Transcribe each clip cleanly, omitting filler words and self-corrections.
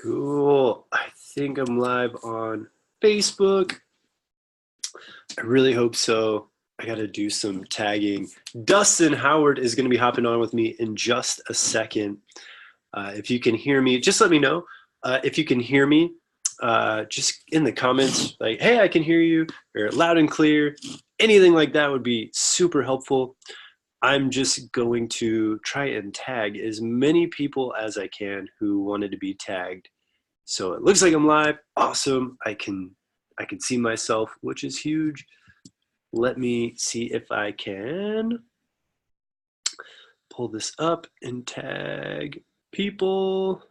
Cool. I think I'm live on Facebook. I really hope so. I got to do some tagging. Dustin Howard is going to be hopping on with me in just a second. If you can hear me, just let me know. If you can hear me, just in the comments, like, hey, I can hear you, or loud and clear. Anything like that would be super helpful. I'm just going to try and tag as many people as I can who wanted to be tagged. So it looks like I'm live. Awesome. I can see myself, which is huge. Let me see if I can pull this up and tag people.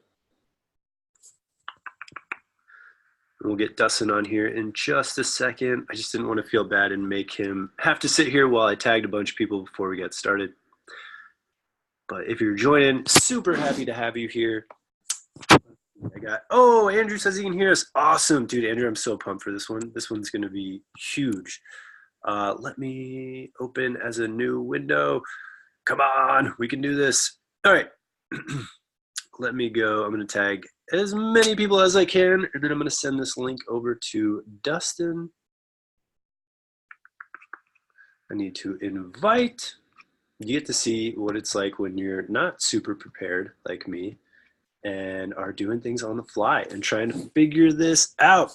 We'll get Dustin on here in just a second. I just didn't want to feel bad and make him have to sit here while I tagged a bunch of people before we get started. But if you're joining, super happy to have you here. Andrew says he can hear us. Awesome, dude. Andrew, I'm so pumped for this one. This one's going to be huge. Let me open as a new window. Come on, we can do this. All right. Let me go. I'm going to tag as many people as I can, and then I'm going to send this link over to Dustin. I need to invite. You get to see what it's like when you're not super prepared like me and are doing things on the fly and trying to figure this out.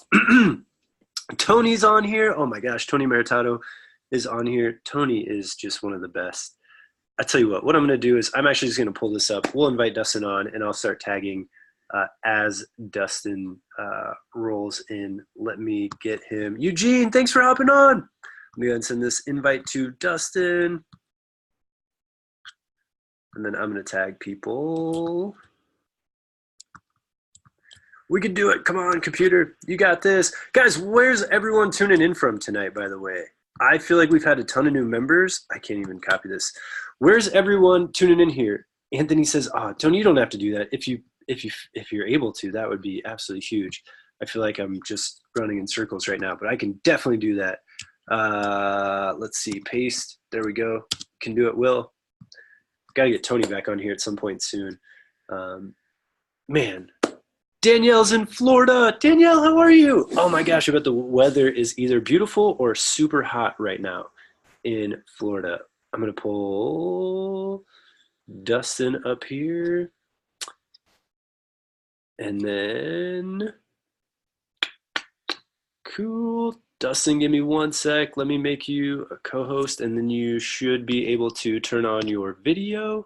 Tony's on here. Oh my gosh, Tony Maritato is on here. Tony is just one of the best. I tell you what I'm going to do is I'm actually just going to pull this up. We'll invite Dustin on, and I'll start tagging as Dustin rolls in. Let me get him. Eugene, thanks for hopping on. Let me go ahead and send this invite to Dustin. And then I'm going to tag people. We can do it. Come on, computer. You got this. Guys, where's everyone tuning in from tonight, by the way? I feel like we've had a ton of new members. I can't even copy this. Where's everyone tuning in here? Anthony says, Tony, you don't have to do that. If you're able to, that would be absolutely huge. I feel like I'm just running in circles right now, but I can definitely do that. Let's see, paste. There we go. Can do it, Will. Got to get Tony back on here at some point soon. Man. Danielle's in Florida. Danielle, how are you? Oh my gosh, I bet the weather is either beautiful or super hot right now in Florida. I'm going to pull Dustin up here. And then, cool. Dustin, give me one sec. Let me make you a co-host, and then you should be able to turn on your video.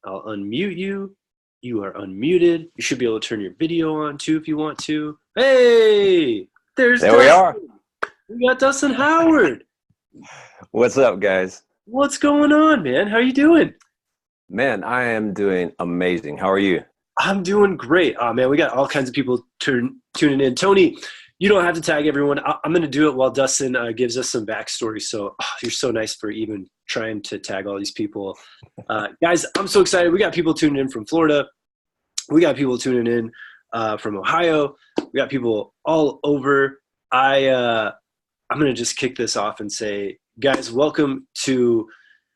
I'll unmute you. You are unmuted. You should be able to turn your video on too if you want to. Hey, there Dustin. We are. We got Dustin Howard. What's up, guys? What's going on, man? How you doing? Man, I am doing amazing. How are you? I'm doing great. Oh, man, we got all kinds of people tuning in. Tony, you don't have to tag everyone. I'm going to do it while Dustin gives us some backstory. So you're so nice for even trying to tag all these people. Guys, I'm so excited. We got people tuning in from Florida. We got people tuning in from Ohio. We got people all over. I'm going to just kick this off and say, guys, welcome to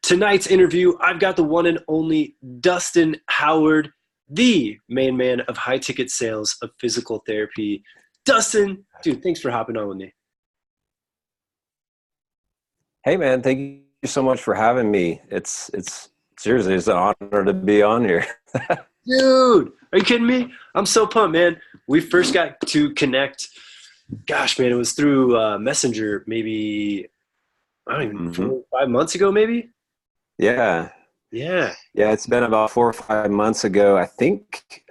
tonight's interview. I've got the one and only Dustin Howard, the main man of high ticket sales of physical therapy. Dustin, dude, thanks for hopping on with me. Hey, man, thank you so much for having me. It's seriously, it's an honor to be on here. Dude, are you kidding me? I'm so pumped, man. We first got to connect. Gosh, man, it was through Messenger maybe, I don't even know, 5 months ago maybe? Yeah. Yeah. Yeah, it's been about 4 or 5 months ago. I think,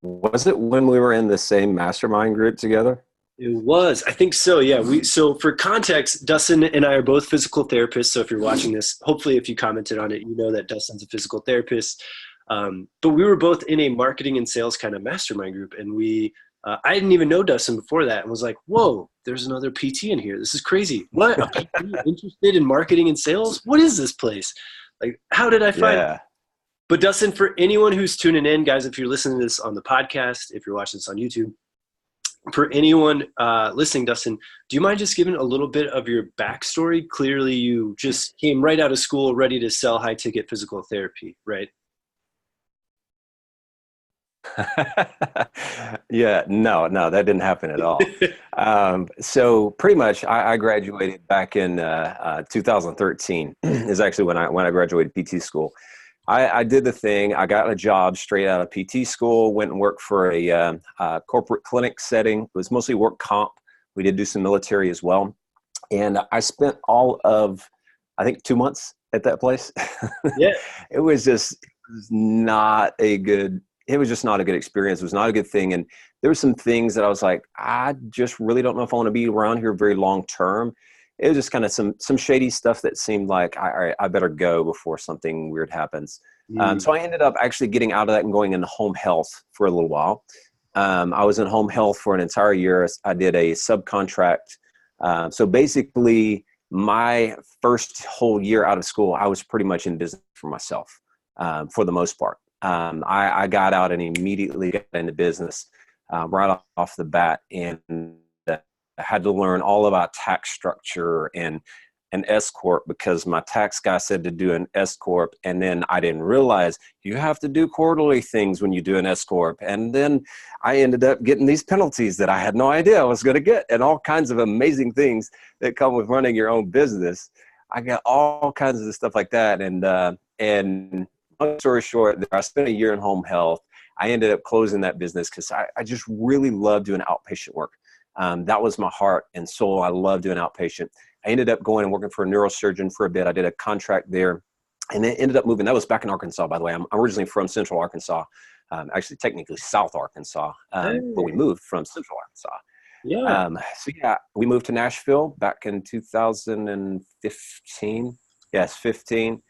was it when we were in the same mastermind group together? It was. I think so, yeah. So for context, Dustin and I are both physical therapists. So if you're watching this, hopefully if you commented on it, you know that Dustin's a physical therapist. But we were both in a marketing and sales kind of mastermind group. And I didn't even know Dustin before that and was like, whoa, there's another PT in here. This is crazy. What? Are you interested in marketing and sales? What is this place? Like, how did I find it? But Dustin, for anyone who's tuning in, guys, if you're listening to this on the podcast, if you're watching this on YouTube, for anyone listening, Dustin, do you mind just giving a little bit of your backstory? Clearly, you just came right out of school ready to sell high-ticket physical therapy, right? Yeah, no, that didn't happen at all. So pretty much, I graduated back in 2013 is actually when I graduated PT school. I did the thing. I got a job straight out of PT school. Went and worked for a corporate clinic setting. It was mostly work comp. We did do some military as well, and I spent all of, I think, 2 months at that place. Yeah. It was just it was not a good it was just not a good experience. It was not a good thing. And there were some things that I was like, I just really don't know if I want to be around here very long term. It was just kind of some shady stuff that seemed like I better go before something weird happens. Mm. So I ended up actually getting out of that and going into home health for a little while. I was in home health for an entire year. I did a subcontract. So basically, my first whole year out of school, I was pretty much in business for myself for the most part. I got out and immediately got into business right off the bat, and I had to learn all about tax structure and an S corp because my tax guy said to do an S corp, and then I didn't realize you have to do quarterly things when you do an S corp, and then I ended up getting these penalties that I had no idea I was going to get, and all kinds of amazing things that come with running your own business. I got all kinds of stuff like that, and long story short, I spent a year in home health. I ended up closing that business because I just really love doing outpatient work. That was my heart and soul. I love doing outpatient. I ended up going and working for a neurosurgeon for a bit. I did a contract there and then ended up moving. That was back in Arkansas, by the way. I'm originally from Central Arkansas, actually technically South Arkansas, but we Hey. moved from Central Arkansas. Yeah. So yeah, we moved to Nashville back in 2015. Yes, 15.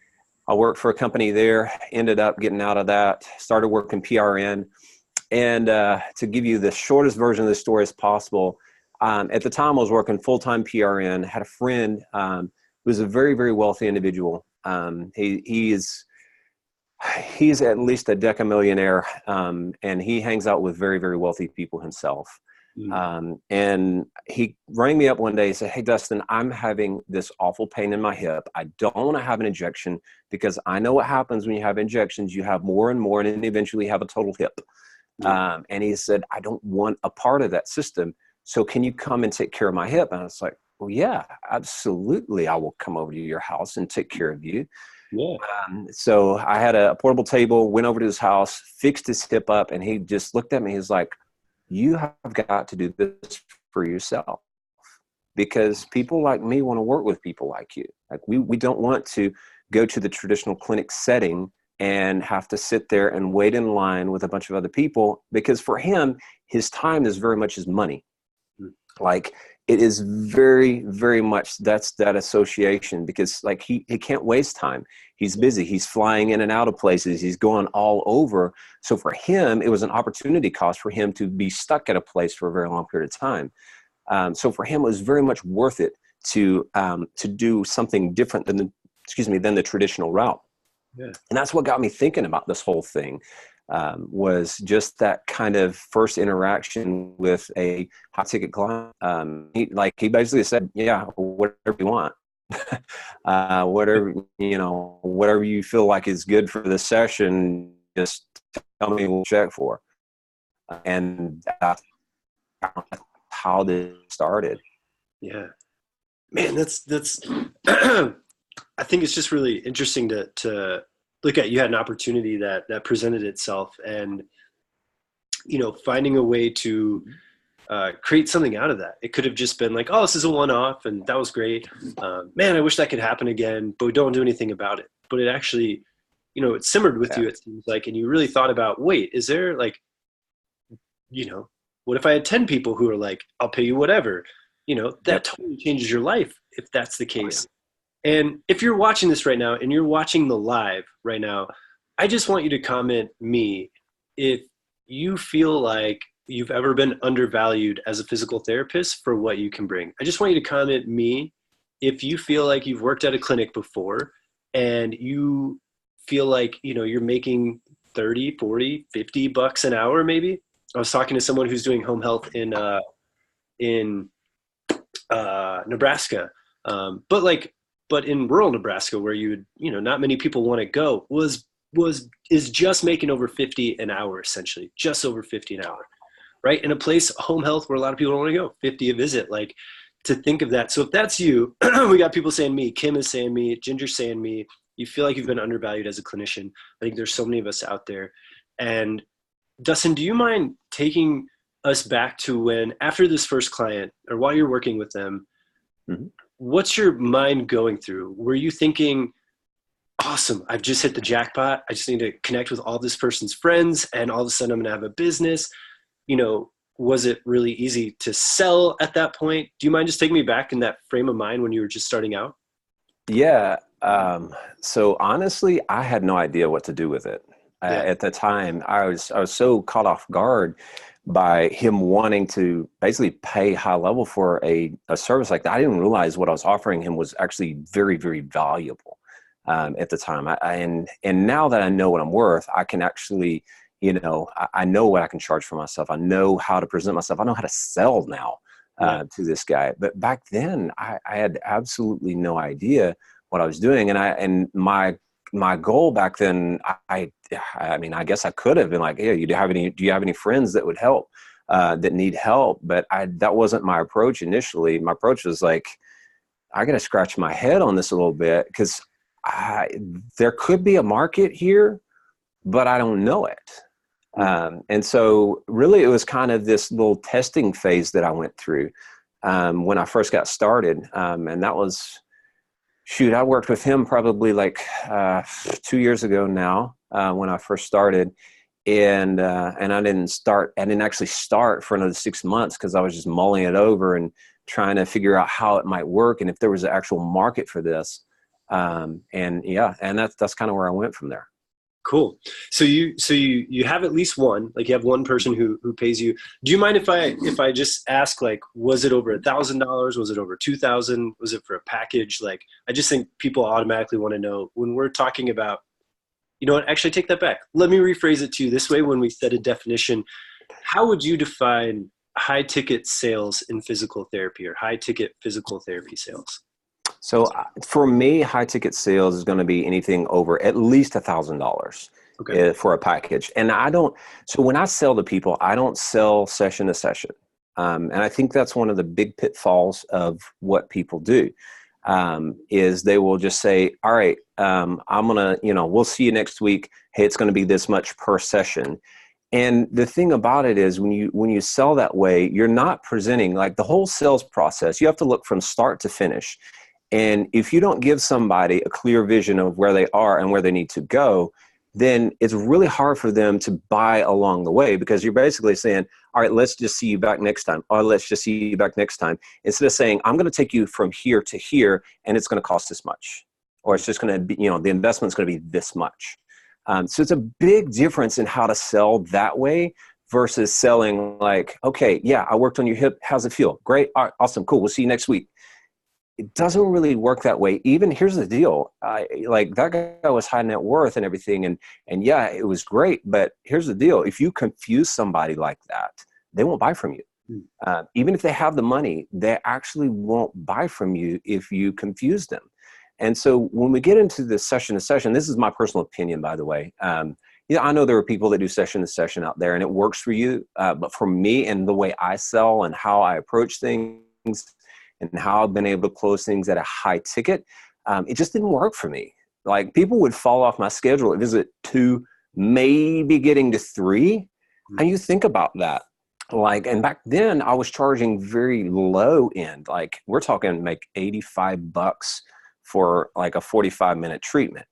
I worked for a company there, ended up getting out of that, started working PRN. And to give you the shortest version of the story as possible, at the time I was working full-time PRN, had a friend who was a very, very wealthy individual. He's at least a decamillionaire, and he hangs out with very, very wealthy people himself. Mm. And he rang me up one day and said, "Hey, Dustin, I'm having this awful pain in my hip. I don't want to have an injection because I know what happens when you have injections. You have more and more, and then eventually you have a total hip." Yeah. And he said, "I don't want a part of that system. So can you come and take care of my hip?" And I was like, "Well, yeah, absolutely. I will come over to your house and take care of you." Yeah. So I had a portable table, went over to his house, fixed his hip up, and he just looked at me. He's like, "You have got to do this for yourself because people like me want to work with people like you. Like we don't want to go to the traditional clinic setting and have to sit there and wait in line with a bunch of other people because for him, his time is very much his money. Mm. Like it is very, very much that's that association because like he can't waste time. He's busy. He's flying in and out of places. He's going all over. So for him, it was an opportunity cost for him to be stuck at a place for a very long period of time. So for him, it was very much worth it to do something different than the traditional route. Yeah. And that's what got me thinking about this whole thing. Was just that kind of first interaction with a high ticket client. He basically said, "Yeah, whatever you want, whatever you feel like is good for the session, just tell me we'll check for." And that's how this started. Yeah. Man, that's I think it's just really interesting to look at. You had an opportunity that presented itself, and finding a way to create something out of that. It could have just been like, oh, this is a one-off, and that was great. Man, I wish that could happen again, but we don't do anything about it. But it actually, it simmered with Yeah. you, it seems like, and you really thought about, wait, is there like, what if I had 10 people who are like, I'll pay you whatever? That Yep. totally changes your life if that's the Oh, yeah. case. And if you're watching this right now and you're watching the live right now, I just want you to comment me if you feel like you've ever been undervalued as a physical therapist for what you can bring. I just want you to comment me if you feel like you've worked at a clinic before and you feel like, you're making 30, 40, 50 bucks an hour maybe. I was talking to someone who's doing home health in Nebraska. But in rural Nebraska where not many people want to go, was is just making over 50 an hour, essentially, just over 50 an hour, right? In a place, home health, where a lot of people don't want to go, 50 a visit, like, to think of that. So if that's you, we got people saying me, Kim is saying me, Ginger's saying me, you feel like you've been undervalued as a clinician. I think there's so many of us out there. And Dustin, do you mind taking us back to when, after this first client, or while you're working with them, mm-hmm. what's your mind going through? Were you thinking, awesome, I've just hit the jackpot, I just need to connect with all this person's friends, and all of a sudden I'm gonna have a business? You know, was it really easy to sell at that point? Do you mind just taking me back in that frame of mind when you were just starting out? Yeah. So honestly, I had no idea what to do with it. At the time, I was so caught off guard by him wanting to basically pay high level for a service like that. I didn't realize what I was offering him was actually very, very valuable at the time. And now that I know what I'm worth, I can actually, you know, I know what I can charge for myself. I know how to present myself. I know how to sell now to this guy. But back then, I had absolutely no idea what I was doing. And my goal back then, I mean, I guess I could have been like, hey, do you have any friends that would help, that need help? But that wasn't my approach initially. My approach was like, I got to scratch my head on this a little bit, because there could be a market here, but I don't know it. And so really it was kind of this little testing phase that I went through when I first got started. And that was, shoot, I worked with him probably like 2 years ago now, when I first started. And I didn't actually start for another 6 months, because I was just mulling it over and trying to figure out how it might work and if there was an actual market for this. And that's kind of where I went from there. Cool. So you have at least one, like you have one person who pays you. Do you mind if I just ask, like, was it over $1,000? Was it over 2,000? Was it for a package? Like, I just think people automatically want to know when we're talking about, you know what, actually take that back. Let me rephrase it to you this way. When we set a definition, how would you define high ticket sales in physical therapy, or high ticket physical therapy sales? So for me, high ticket sales is going to be anything over at least $1,000 for a package. And so when I sell to people, I don't sell session to session. And I think that's one of the big pitfalls of what people do, is they will just say, all right, I'm going to, we'll see you next week. Hey, it's going to be this much per session. And the thing about it is when you sell that way, you're not presenting, like, the whole sales process. You have to look from start to finish. And if you don't give somebody a clear vision of where they are and where they need to go, then it's really hard for them to buy along the way, because you're basically saying, all right, let's just see you back next time. Or let's just see you back next time. Instead of saying, I'm going to take you from here to here, and it's going to cost this much. Or it's just going to be, the investment's going to be this much. So it's a big difference in how to sell that way versus selling like, okay, yeah, I worked on your hip. How's it feel? Great. All right, awesome. Cool. We'll see you next week. It doesn't really work that way. Even here's the deal. Like, that guy was high net worth and everything. And yeah, it was great. But here's the deal. If you confuse somebody like that, they won't buy from you. Even if they have the money, they actually won't buy from you if you confuse them. And so when we get into this session to session, this is my personal opinion, by the way. I know there are people that do session to session out there and it works for you. But for me and the way I sell and how I approach things, and how I've been able to close things at a high ticket, it just didn't work for me. Like, people would fall off my schedule at visit 2, maybe getting to 3. And you think about that. Like, and back then I was charging very low end. Like, we're talking like $85 for like a 45-minute treatment.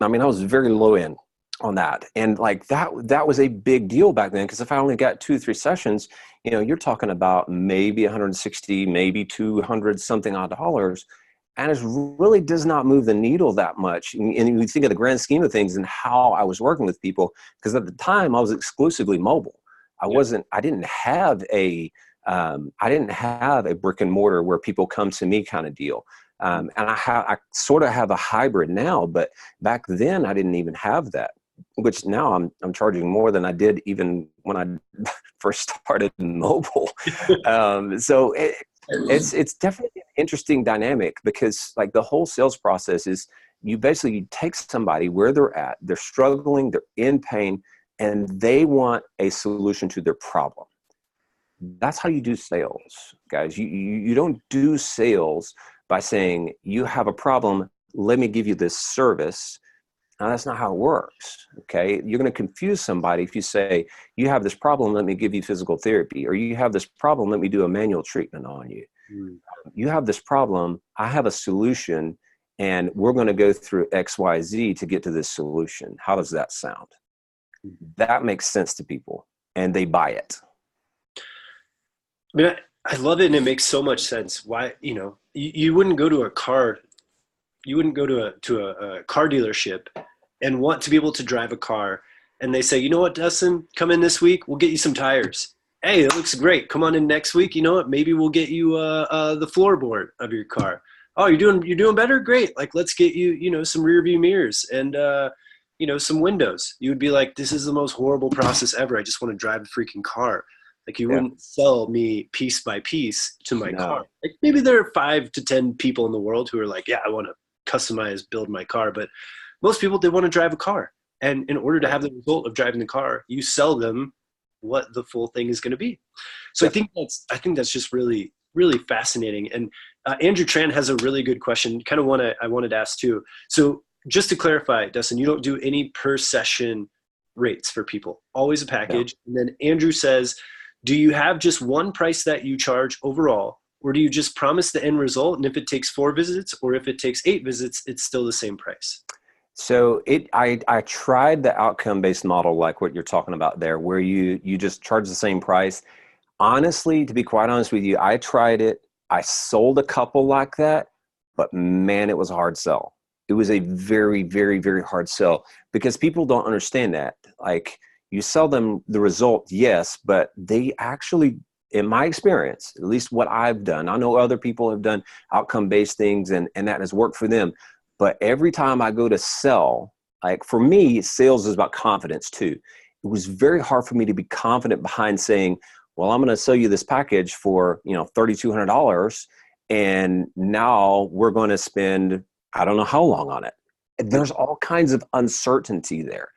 I mean, I was very low end on that. And like that was a big deal back then, because if I only got 2 or 3 sessions, you're talking about maybe 160, maybe 200 something odd dollars. And it really does not move the needle that much. And you think of the grand scheme of things and how I was working with people, because at the time I was exclusively mobile. I didn't have a brick and mortar where people come to me kind of deal. And I sort of have a hybrid now, but back then I didn't even have that, which now I'm charging more than I did even when I first started mobile. So it's definitely an interesting dynamic, because like the whole sales process is you basically take somebody where they're at, they're struggling, they're in pain, and they want a solution to their problem. That's how you do sales, guys. You don't do sales by saying, you have a problem, let me give you this service. Now, that's not how it works, okay? You're going to confuse somebody if you say, you have this problem, let me give you physical therapy, or you have this problem, let me do a manual treatment on you. You have this problem, I have a solution, and we're going to go through X, Y, Z to get to this solution. How does that sound? That makes sense to people, and they buy it. I mean, I love it, and it makes so much sense. Why, you wouldn't go to a car, you wouldn't go to a car dealership and want to be able to drive a car, and they say, you know what, Dustin, come in this week, we'll get you some tires. Hey, it looks great. Come on in next week. You know what? Maybe we'll get you the floorboard of your car. Oh, you're doing better. Great. Like, let's get you, some rear view mirrors and some windows. You would be like, this is the most horrible process ever. I just want to drive a freaking car. Like, you wouldn't sell me piece by piece to my car. Like, maybe there are 5 to 10 people in the world who are like, yeah, I want to build my car. But most people, they want to drive a car. And in order to have the result of driving the car, you sell them what the full thing is going to be. So I think that's just really, really fascinating. And Andrew Tran has a really good question. Kind of I wanted to ask too. So just to clarify, Dustin, you don't do any per session rates for people, always a package. No. And then Andrew says, do you have just one price that you charge overall, or do you just promise the end result? And if it takes 4 visits or if it takes 8 visits, it's still the same price? So I tried the outcome-based model, like what you're talking about there, where you just charge the same price. Honestly, to be quite honest with you, I tried it. I sold a couple like that, but man, it was a hard sell. It was a very, very, very hard sell because people don't understand that. Like, you sell them the result, yes, but they actually, in my experience, at least what I've done, I know other people have done outcome-based things and that has worked for them. But every time I go to sell, like for me, sales is about confidence too. It was very hard for me to be confident behind saying, well, I'm going to sell you this package for, $3,200. And now we're going to spend, I don't know how long on it. There's all kinds of uncertainty there.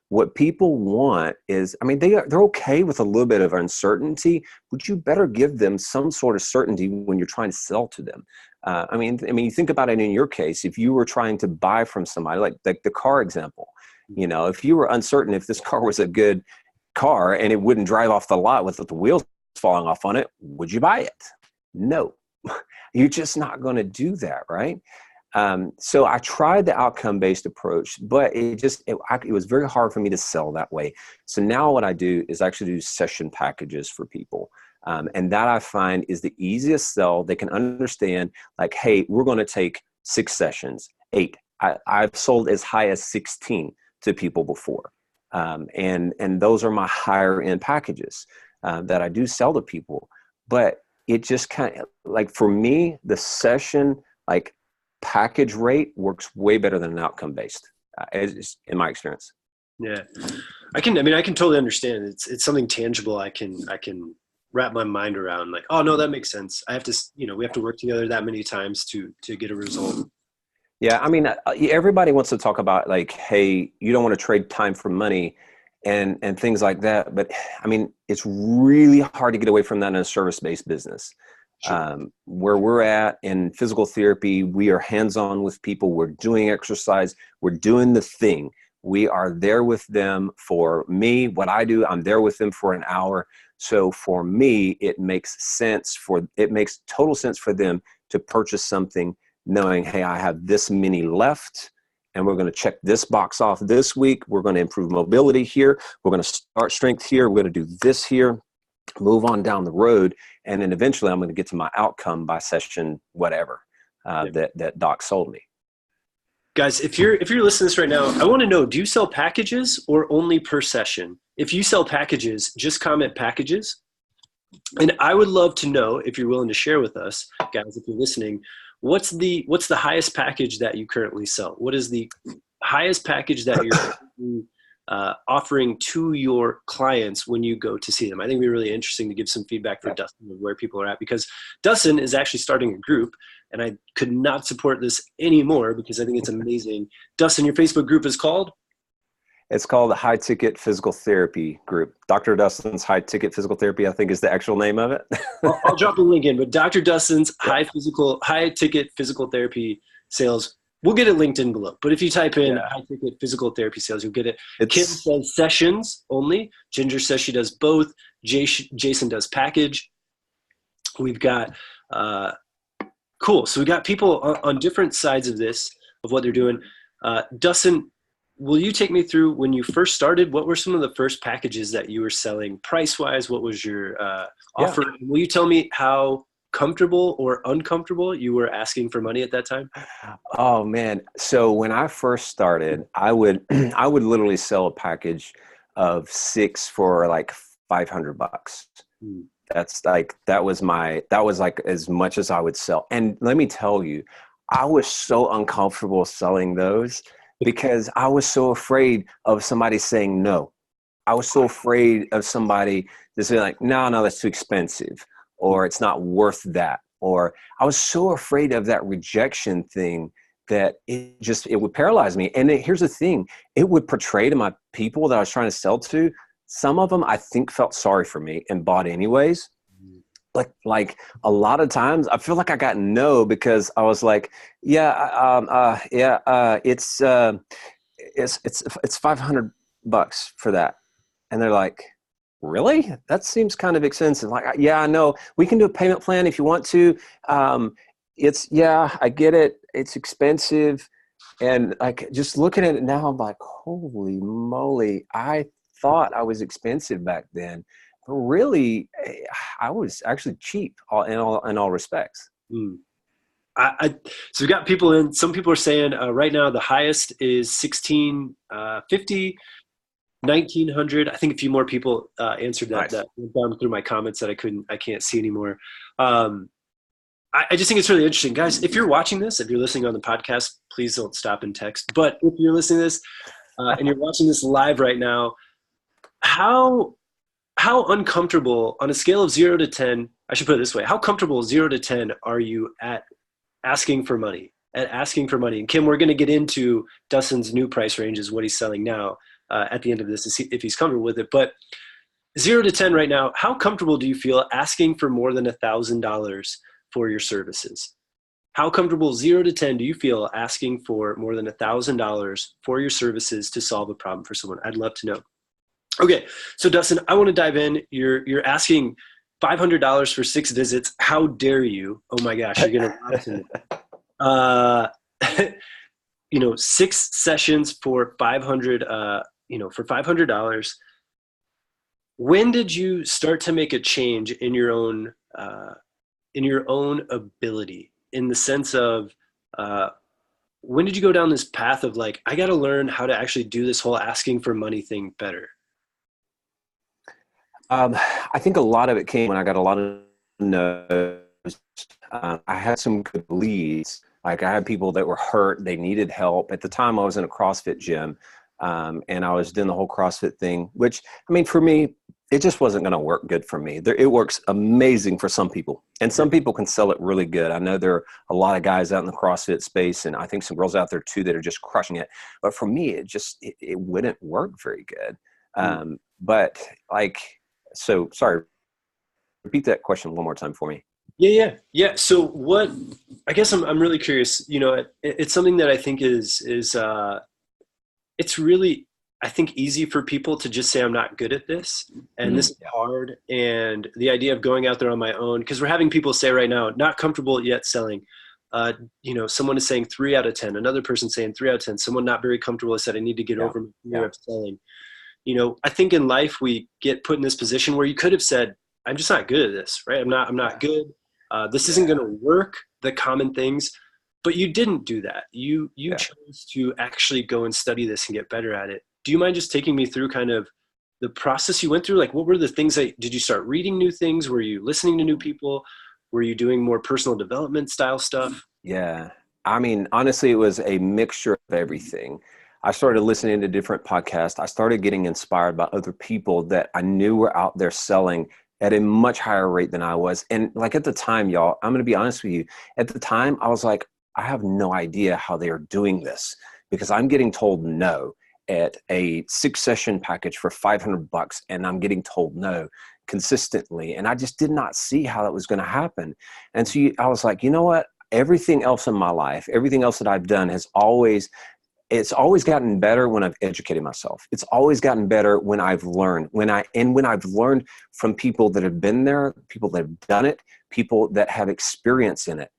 What people want is, they're okay with a little bit of uncertainty, but you better give them some sort of certainty when you're trying to sell to them. You think about it in your case, if you were trying to buy from somebody, like the car example, if you were uncertain if this car was a good car and it wouldn't drive off the lot with the wheels falling off on it, would you buy it? No, you're just not going to do that, right? So I tried the outcome-based approach, but it was very hard for me to sell that way. So now what I do is actually do session packages for people. And that I find is the easiest sell. They can understand, like, hey, we're going to take 6 sessions, 8. I've sold as high as 16 to people before. And those are my higher end packages that I do sell to people. But it just kind of, like, for me, the session, like, package rate works way better than an outcome based, in my experience. Yeah, I can totally understand. It's something tangible. I can wrap my mind around, like, oh no, that makes sense. I have to, we have to work together that many times to get a result. Yeah. Everybody wants to talk about, like, hey, you don't want to trade time for money and things like that. But it's really hard to get away from that in a service-based business. Sure. Where we're at in physical therapy, we are hands-on with people. We're doing exercise. We're doing the thing. We are there with them. For me, what I do, I'm there with them for an hour. So for me, it makes total sense for them to purchase something knowing, hey, I have this many left and we're going to check this box off this week. We're going to improve mobility here. We're going to start strength here. We're going to do this here, move on down the road. And then eventually I'm going to get to my outcome by session, whatever, that doc sold me. Guys, if you're listening to this right now, I want to know, do you sell packages or only per session? If you sell packages, just comment packages. And I would love to know, if you're willing to share with us, guys, if you're listening, what's the highest package that you currently sell? What is the highest package that you're offering to your clients when you go to see them? I think it'd be really interesting to give some feedback for Dustin of where people are at, because Dustin is actually starting a group and I could not support this anymore because I think it's amazing. Dustin, your Facebook group is called? It's called the High Ticket Physical Therapy Group. Dr. Dustin's High Ticket Physical Therapy, I think, is the actual name of it. I'll drop a link in, but Dr. Dustin's High Ticket Physical Therapy Sales. We'll get it linked in below. But if you type in High Ticket Physical Therapy Sales, you'll get it. Kim says sessions only. Ginger says she does both. Jason does package. We've got cool. So we got people on different sides of this, of what they're doing. Dustin, will you take me through when you first started? What were some of the first packages that you were selling price-wise? What was your offer? Will you tell me how comfortable or uncomfortable you were asking for money at that time? Oh man. So when I first started, I would literally sell a package of 6 for like $500. That was like as much as I would sell. And let me tell you, I was so uncomfortable selling those because I was so afraid of somebody saying no. I was so afraid of somebody just saying like, no, that's too expensive, or it's not worth that. Or I was so afraid of that rejection thing that it would paralyze me. And here's the thing, it would portray to my people that I was trying to sell to, some of them I think felt sorry for me and bought anyways. Like a lot of times I feel like I got no because I was like, it's $500 for that. And they're like, really? That seems kind of expensive. Like, yeah, I know we can do a payment plan if you want to. I get it. It's expensive. And like, just looking at it now, I'm like, holy moly. I thought I was expensive back then. Really, I was actually cheap in all respects. So we got people in. Some people are saying right now the highest is $1,650, $1,900. I think a few more people answered that. Nice. That went down through my comments that I can't see anymore. I just think it's really interesting, guys. If you're watching this, if you're listening on the podcast, please don't stop and text. But if you're listening to this and you're watching this live right now, how uncomfortable on a scale of 0 to 10, I should put it this way, how comfortable 0 to 10 are you at asking for money? And Kim, we're going to get into Dustin's new price ranges, what he's selling now at the end of this to see if he's comfortable with it. But 0 to 10 right now, how comfortable do you feel asking for more than $1,000 for your services? How comfortable 0 to 10 do you feel asking for more than $1,000 for your services to solve a problem for someone? I'd love to know. Okay, so Dustin, I want to dive in. You're asking $500 for 6 visits. How dare you? Oh my gosh, you're gonna 6 sessions for $500. When did you start to make a change in your own ability, in the sense of when did you go down this path of like, I got to learn how to actually do this whole asking for money thing better? I think a lot of it came when I got a lot of no's. I had some good leads. Like I had people that were hurt. They needed help. At the time I was in a CrossFit gym and I was doing the whole CrossFit thing, which, I mean, for me, it just wasn't going to work good for me. It works amazing for some people, and some people can sell it really good. I know there are a lot of guys out in the CrossFit space, and I think some girls out there too that are just crushing it. But for me, it wouldn't work very good. But like, so sorry, repeat that question one more time for me. Yeah. So what, I guess I'm really curious, it's something that I think is it's really, I think, easy for people to just say, I'm not good at this and this is hard. And the idea of going out there on my own, because we're having people say right now, not comfortable yet selling, someone is saying 3 out of 10, another person saying 3 out of 10, someone not very comfortable has said, I need to get over my fear of selling. I think in life we get put in this position where you could have said, I'm just not good at this, right? I'm not good. This isn't going to work, the common things, but you didn't do that. You chose to actually go and study this and get better at it. Do you mind just taking me through kind of the process you went through? Like, what were the things did you start reading new things? Were you listening to new people? Were you doing more personal development style stuff? Yeah. I mean, honestly, it was a mixture of everything. I started listening to different podcasts. I started getting inspired by other people that I knew were out there selling at a much higher rate than I was. And like at the time, y'all, I'm going to be honest with you. At the time, I was like, I have no idea how they are doing this, because I'm getting told no at a 6-session package for $500, and I'm getting told no consistently. And I just did not see how that was going to happen. And so I was like, you know what? Everything else in my life, everything else that I've done it's always gotten better when I've educated myself. It's always gotten better when I've learned, when I've learned from people that have been there, people that have done it, people that have experience in it.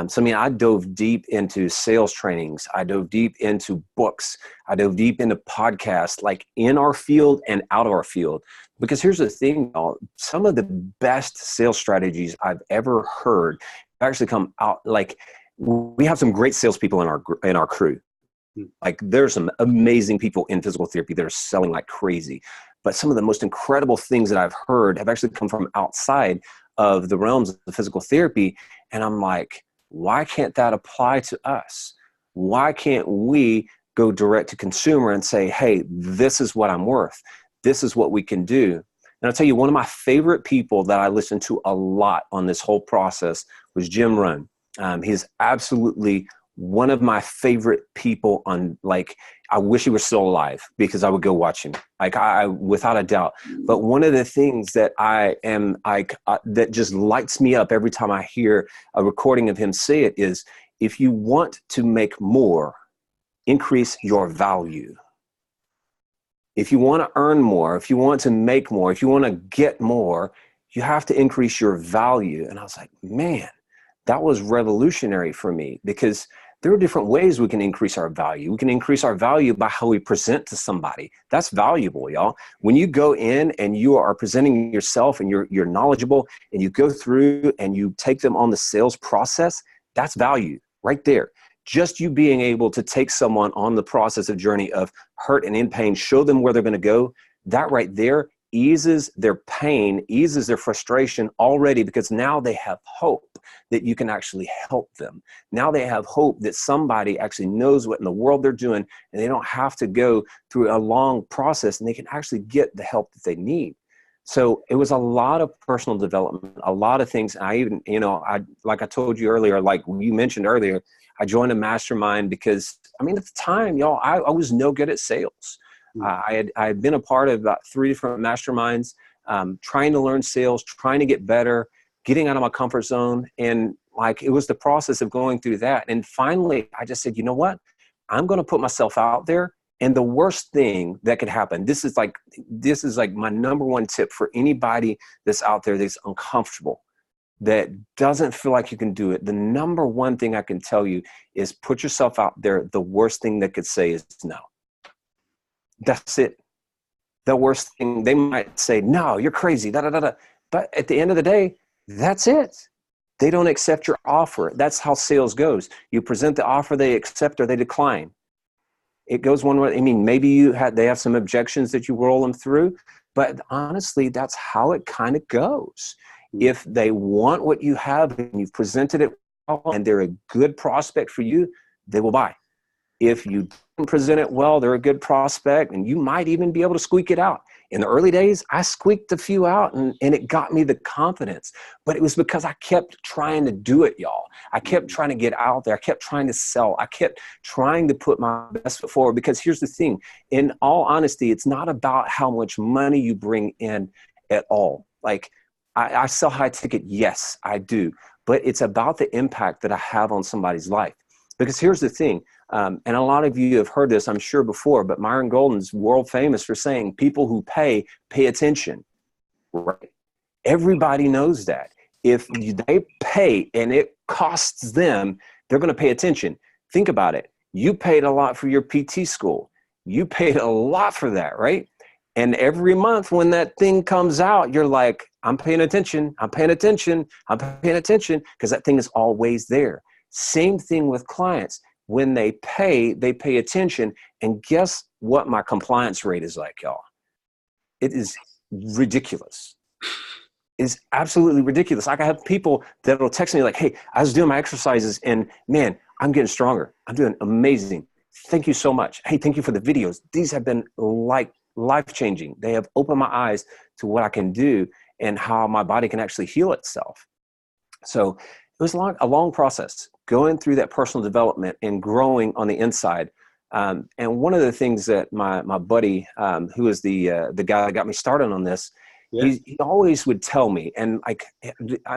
So, I mean, I dove deep into sales trainings. I dove deep into books. I dove deep into podcasts, like in our field and out of our field. Because here's the thing, y'all, some of the best sales strategies I've ever heard actually come out. Like, we have some great salespeople in our crew. Like, there's some amazing people in physical therapy that are selling like crazy. But some of the most incredible things that I've heard have actually come from outside of the realms of the physical therapy. And I'm like, why can't that apply to us? Why can't we go direct to consumer and say, hey, this is what I'm worth. This is what we can do. And I'll tell you, one of my favorite people that I listened to a lot on this whole process was Jim Rohn. He's absolutely one of my favorite people on, like, I wish he was still alive because I would go watch him, like, I without a doubt. But one of the things that that just lights me up every time I hear a recording of him say it is, if you want to make more, increase your value. If you want to earn more, if you want to make more, if you want to get more, you have to increase your value. And I was like, man, that was revolutionary for me, because there are different ways we can increase our value. We can increase our value by how we present to somebody. That's valuable, y'all. When you go in and you are presenting yourself and you're knowledgeable, and you go through and you take them on the sales process, that's value right there. Just you being able to take someone on the process of journey of hurt and in pain, show them where they're going to go, that right there eases their pain, eases their frustration already, because now they have hope that you can actually help them. Now they have hope that somebody actually knows what in the world they're doing, and they don't have to go through a long process, and they can actually get the help that they need. So it was a lot of personal development, a lot of things. I even, like I told you earlier, like you mentioned earlier, I joined a mastermind because, I mean, at the time, y'all, I was no good at sales. I had been a part of about 3 different masterminds, trying to learn sales, trying to get better, getting out of my comfort zone. And like, it was the process of going through that. And finally, I just said, you know what? I'm going to put myself out there. And the worst thing that could happen, this is like my number one tip for anybody that's out there that's uncomfortable, that doesn't feel like you can do it. The number one thing I can tell you is put yourself out there. The worst thing they could say is no. That's it. The worst thing, they might say, no, you're crazy, da, da, da, da. But at the end of the day, that's it. They don't accept your offer. That's how sales goes. You present the offer, they accept or they decline. It goes one way. I mean, maybe they have some objections that you roll them through, but honestly, that's how it kind of goes. If they want what you have and you've presented it well and they're a good prospect for you, they will buy. If you don't present it well, they're a good prospect, and you might even be able to squeak it out. In the early days, I squeaked a few out, and it got me the confidence. But it was because I kept trying to do it, y'all. I kept trying to get out there. I kept trying to sell. I kept trying to put my best foot forward, because here's the thing. In all honesty, it's not about how much money you bring in at all. Like, I sell high ticket. Yes, I do. But it's about the impact that I have on somebody's life. Because here's the thing, and a lot of you have heard this, I'm sure, before, but Myron Golden's world famous for saying people who pay attention, right? Everybody knows that. If they pay and it costs them, they're going to pay attention. Think about it. You paid a lot for your PT school. You paid a lot for that, right? And every month when that thing comes out, you're like, I'm paying attention. I'm paying attention. I'm paying attention, because that thing is always there. Same thing with clients. When they pay attention. And guess what my compliance rate is like, y'all? It is ridiculous. It's absolutely ridiculous. Like, I have people that will text me like, hey, I was doing my exercises and man, I'm getting stronger. I'm doing amazing. Thank you so much. Hey, thank you for the videos. These have been like life-changing. They have opened my eyes to what I can do. and how my body can actually heal itself. So it was a long process going through that personal development and growing on the inside. And one of the things that my buddy, who is the guy that got me started on this, he always would tell me, and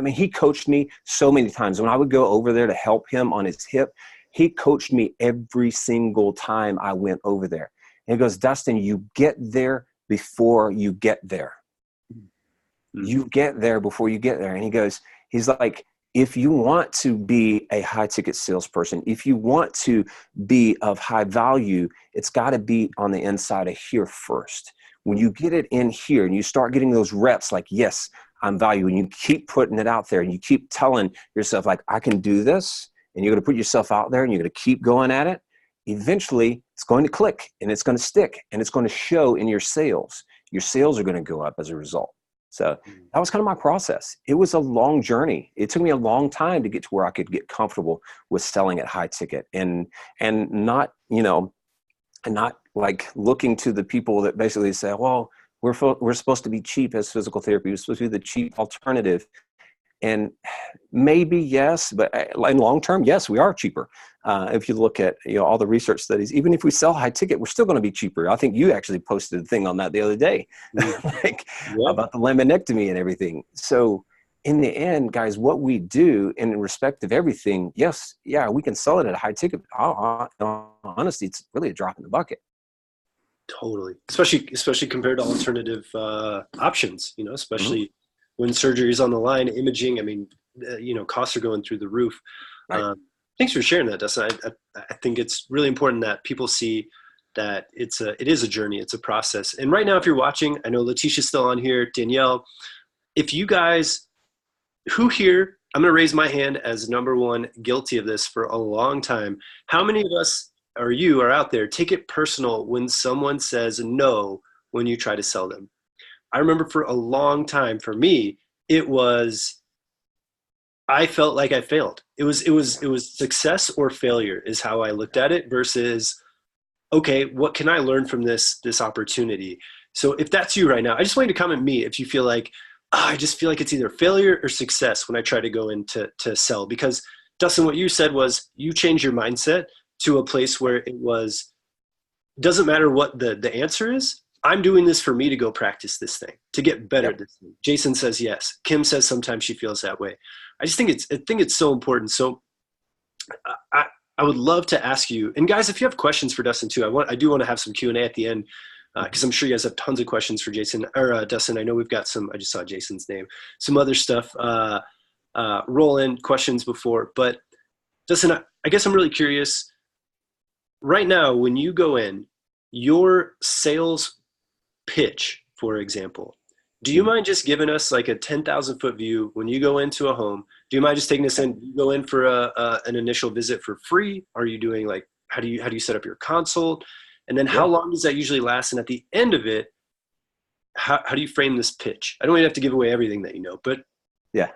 he coached me so many times. When I would go over there to help him on his hip, he coached me every single time I went over there. And he goes, Dustin, you get there before you get there. You get there before you get there. And he's like, if you want to be a high ticket salesperson, if you want to be of high value, it's got to be on the inside of here first. When you get it in here and you start getting those reps, like, yes, I'm value, and you keep putting it out there and you keep telling yourself, like, I can do this, and you're going to put yourself out there and you're going to keep going at it, eventually it's going to click and it's going to stick and it's going to show in your sales. Your sales are going to go up as a result. So that was kind of my process. It was a long journey. It took me a long time to get to where I could get comfortable with selling at high ticket and not, and not like looking to the people that basically say, well, we're supposed to be cheap as physical therapy. We're supposed to be the cheap alternative. And maybe yes, but in long term, yes, we are cheaper. If you look at all the research studies, even if we sell high ticket, we're still going to be cheaper. I think you actually posted a thing on that the other day, about the laminectomy and everything. So in the end, guys, what we do in respect of everything, yes, yeah, we can sell it at a high ticket. Honestly, it's really a drop in the bucket. Totally, especially compared to alternative options. Especially when surgery is on the line, imaging. I mean, costs are going through the roof. Right. Thanks for sharing that, Dustin. I think it's really important that people see that it is a journey, it's a process. And right now, if you're watching, I know Letitia's still on here, Danielle. If you guys, who here, I'm going to raise my hand as number one, guilty of this for a long time. How many of us or you are out there take it personal when someone says no when you try to sell them? I remember for a long time, for me, I felt like I failed. It was success or failure is how I looked at it versus, okay, what can I learn from this opportunity? So if that's you right now, I just want you to comment me if you feel like, I just feel like it's either failure or success when I try to go in to sell. Because Dustin, what you said was you changed your mindset to a place where it was, doesn't matter what the answer is, I'm doing this for me to go practice this thing, to get better at this thing. Jason says yes. Kim says sometimes she feels that way. I think it's so important. So I would love to ask you, and guys, if you have questions for Dustin too, I do want to have some Q&A at the end, because I'm sure you guys have tons of questions for Jason or Dustin. I know we've got some, I just saw Jason's name, some other stuff, roll in questions before, but Dustin, I guess I'm really curious right now, when you go in your sales pitch, for example, do you mind just giving us like a 10,000 foot view when you go into a home? Do you mind just taking us in? You go in for an initial visit for free? Are you doing like, how do you set up your consult? And then how long does that usually last? And at the end of it, how do you frame this pitch? I don't even have to give away everything that you know, but yeah.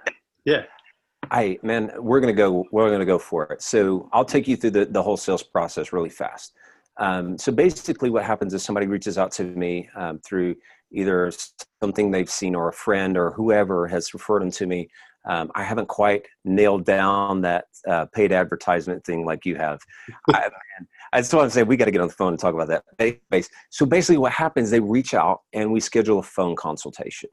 We're going to go for it. So I'll take you through the whole sales process really fast. So basically what happens is somebody reaches out to me through either something they've seen or a friend or whoever has referred them to me. I haven't quite nailed down that paid advertisement thing like you have. I just want to say we got to get on the phone and talk about that. So basically what happens, they reach out and we schedule a phone consultation.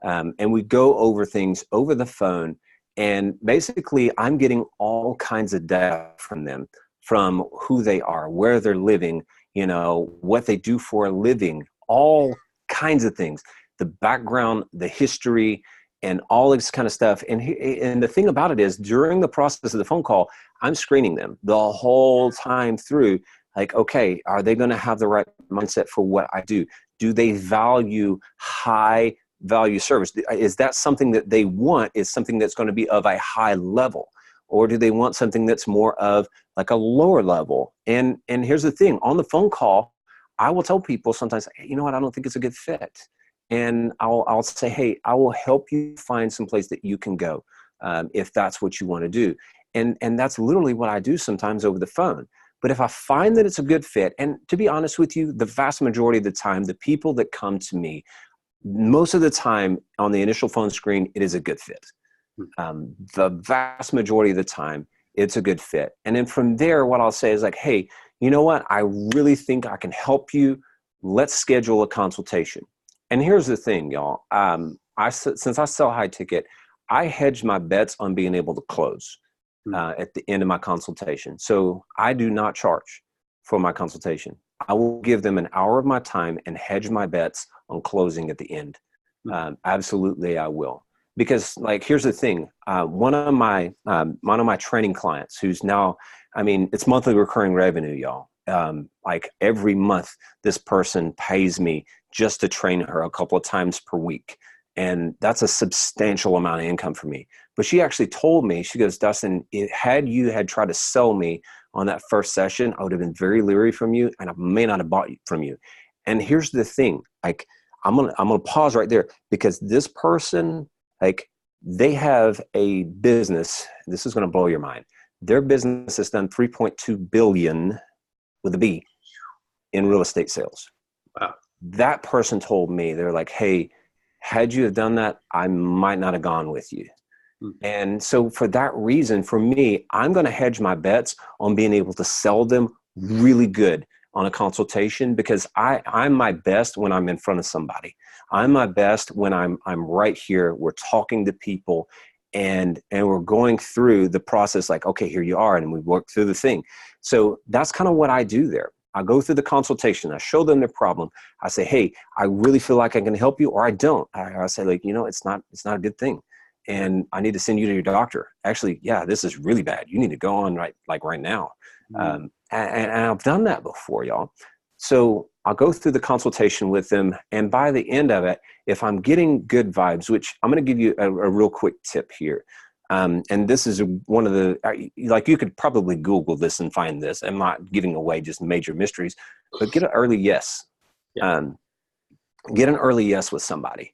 And we go over things over the phone. And basically I'm getting all kinds of data from them, from who they are, where they're living, what they do for a living, all kinds of things, the background, the history, and all this kind of stuff. And the thing about it is, during the process of the phone call, I'm screening them the whole time through, like, okay, are they going to have the right mindset for what I do? Do they value high value service? Is that something that they want? Is something that's going to be of a high level? Or do they want something that's more of like a lower level? And here's the thing, on the phone call, I will tell people sometimes, hey, you know what, I don't think it's a good fit. And I'll say, hey, I will help you find some place that you can go if that's what you want to do. And that's literally what I do sometimes over the phone. But if I find that it's a good fit, and to be honest with you, the vast majority of the time, the people that come to me, most of the time on the initial phone screen, it is a good fit. The vast majority of the time, it's a good fit. And then from there, what I'll say is like, hey, you know what? I really think I can help you. Let's schedule a consultation. And here's the thing, y'all. Since I sell high ticket, I hedge my bets on being able to close at the end of my consultation. So I do not charge for my consultation. I will give them an hour of my time and hedge my bets on closing at the end. Absolutely, I will. Because like, here's the thing. One of my training clients who's now, I mean, it's monthly recurring revenue, y'all. Like every month, this person pays me just to train her a couple of times per week. And that's a substantial amount of income for me. But she actually told me, she goes, Dustin, had you had tried to sell me on that first session, I would have been very leery from you and I may not have bought from you. And here's the thing, like, I'm gonna pause right there, because this person, like, they have a business. This is going to blow your mind. Their business has done 3.2 billion with a B in real estate sales. Wow. That person told me, they're like, hey, had you have done that, I might not have gone with you. And so for that reason, for me, I'm going to hedge my bets on being able to sell them really good on a consultation, because I'm my best when I'm in front of somebody. I'm my best when I'm right here. We're talking to people and we're going through the process like, okay, here you are. And we work through the thing. So that's kind of what I do there. I go through the consultation. I show them their problem. I say, hey, I really feel like I can help you, or I don't. I say, like, you know, it's not a good thing. And I need to send you to your doctor. Actually, yeah, this is really bad. You need to go on right now. And I've done that before, y'all. So I'll go through the consultation with them. And by the end of it, if I'm getting good vibes, which I'm going to give you a real quick tip here. And this is one of the, like, you could probably Google this and find this. I'm not giving away just major mysteries, but get an early yes. Yeah. Get an early yes with somebody.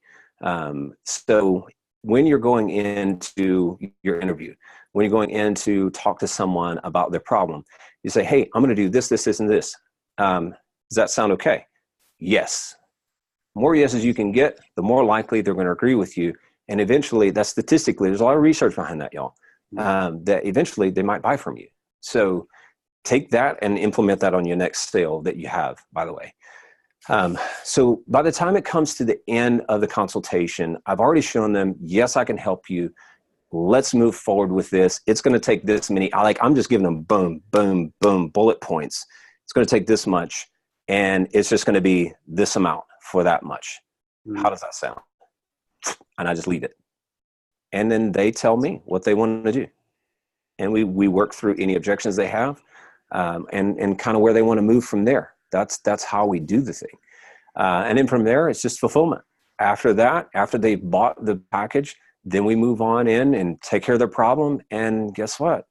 So when you're going into your interview, when you're going in to talk to someone about their problem, you say, hey, I'm going to do this, this, this, and this. Does that sound okay? Yes. The more yeses you can get, the more likely they're going to agree with you. And eventually, that's statistically, there's a lot of research behind that, y'all, that eventually they might buy from you. So take that and implement that on your next sale that you have, by the way. So by the time it comes to the end of the consultation, I've already shown them, yes, I can help you. Let's move forward with this. It's going to take this many, I'm just giving them boom, boom, boom, bullet points. It's going to take this much, and it's just going to be this amount for that much. How does that sound? And I just leave it. And then they tell me what they want to do. And we work through any objections they have, and kind of where they want to move from there. That's how we do the thing. And then from there, it's just fulfillment. After that, after they've bought the package, then we move on in and take care of their problem. And guess what?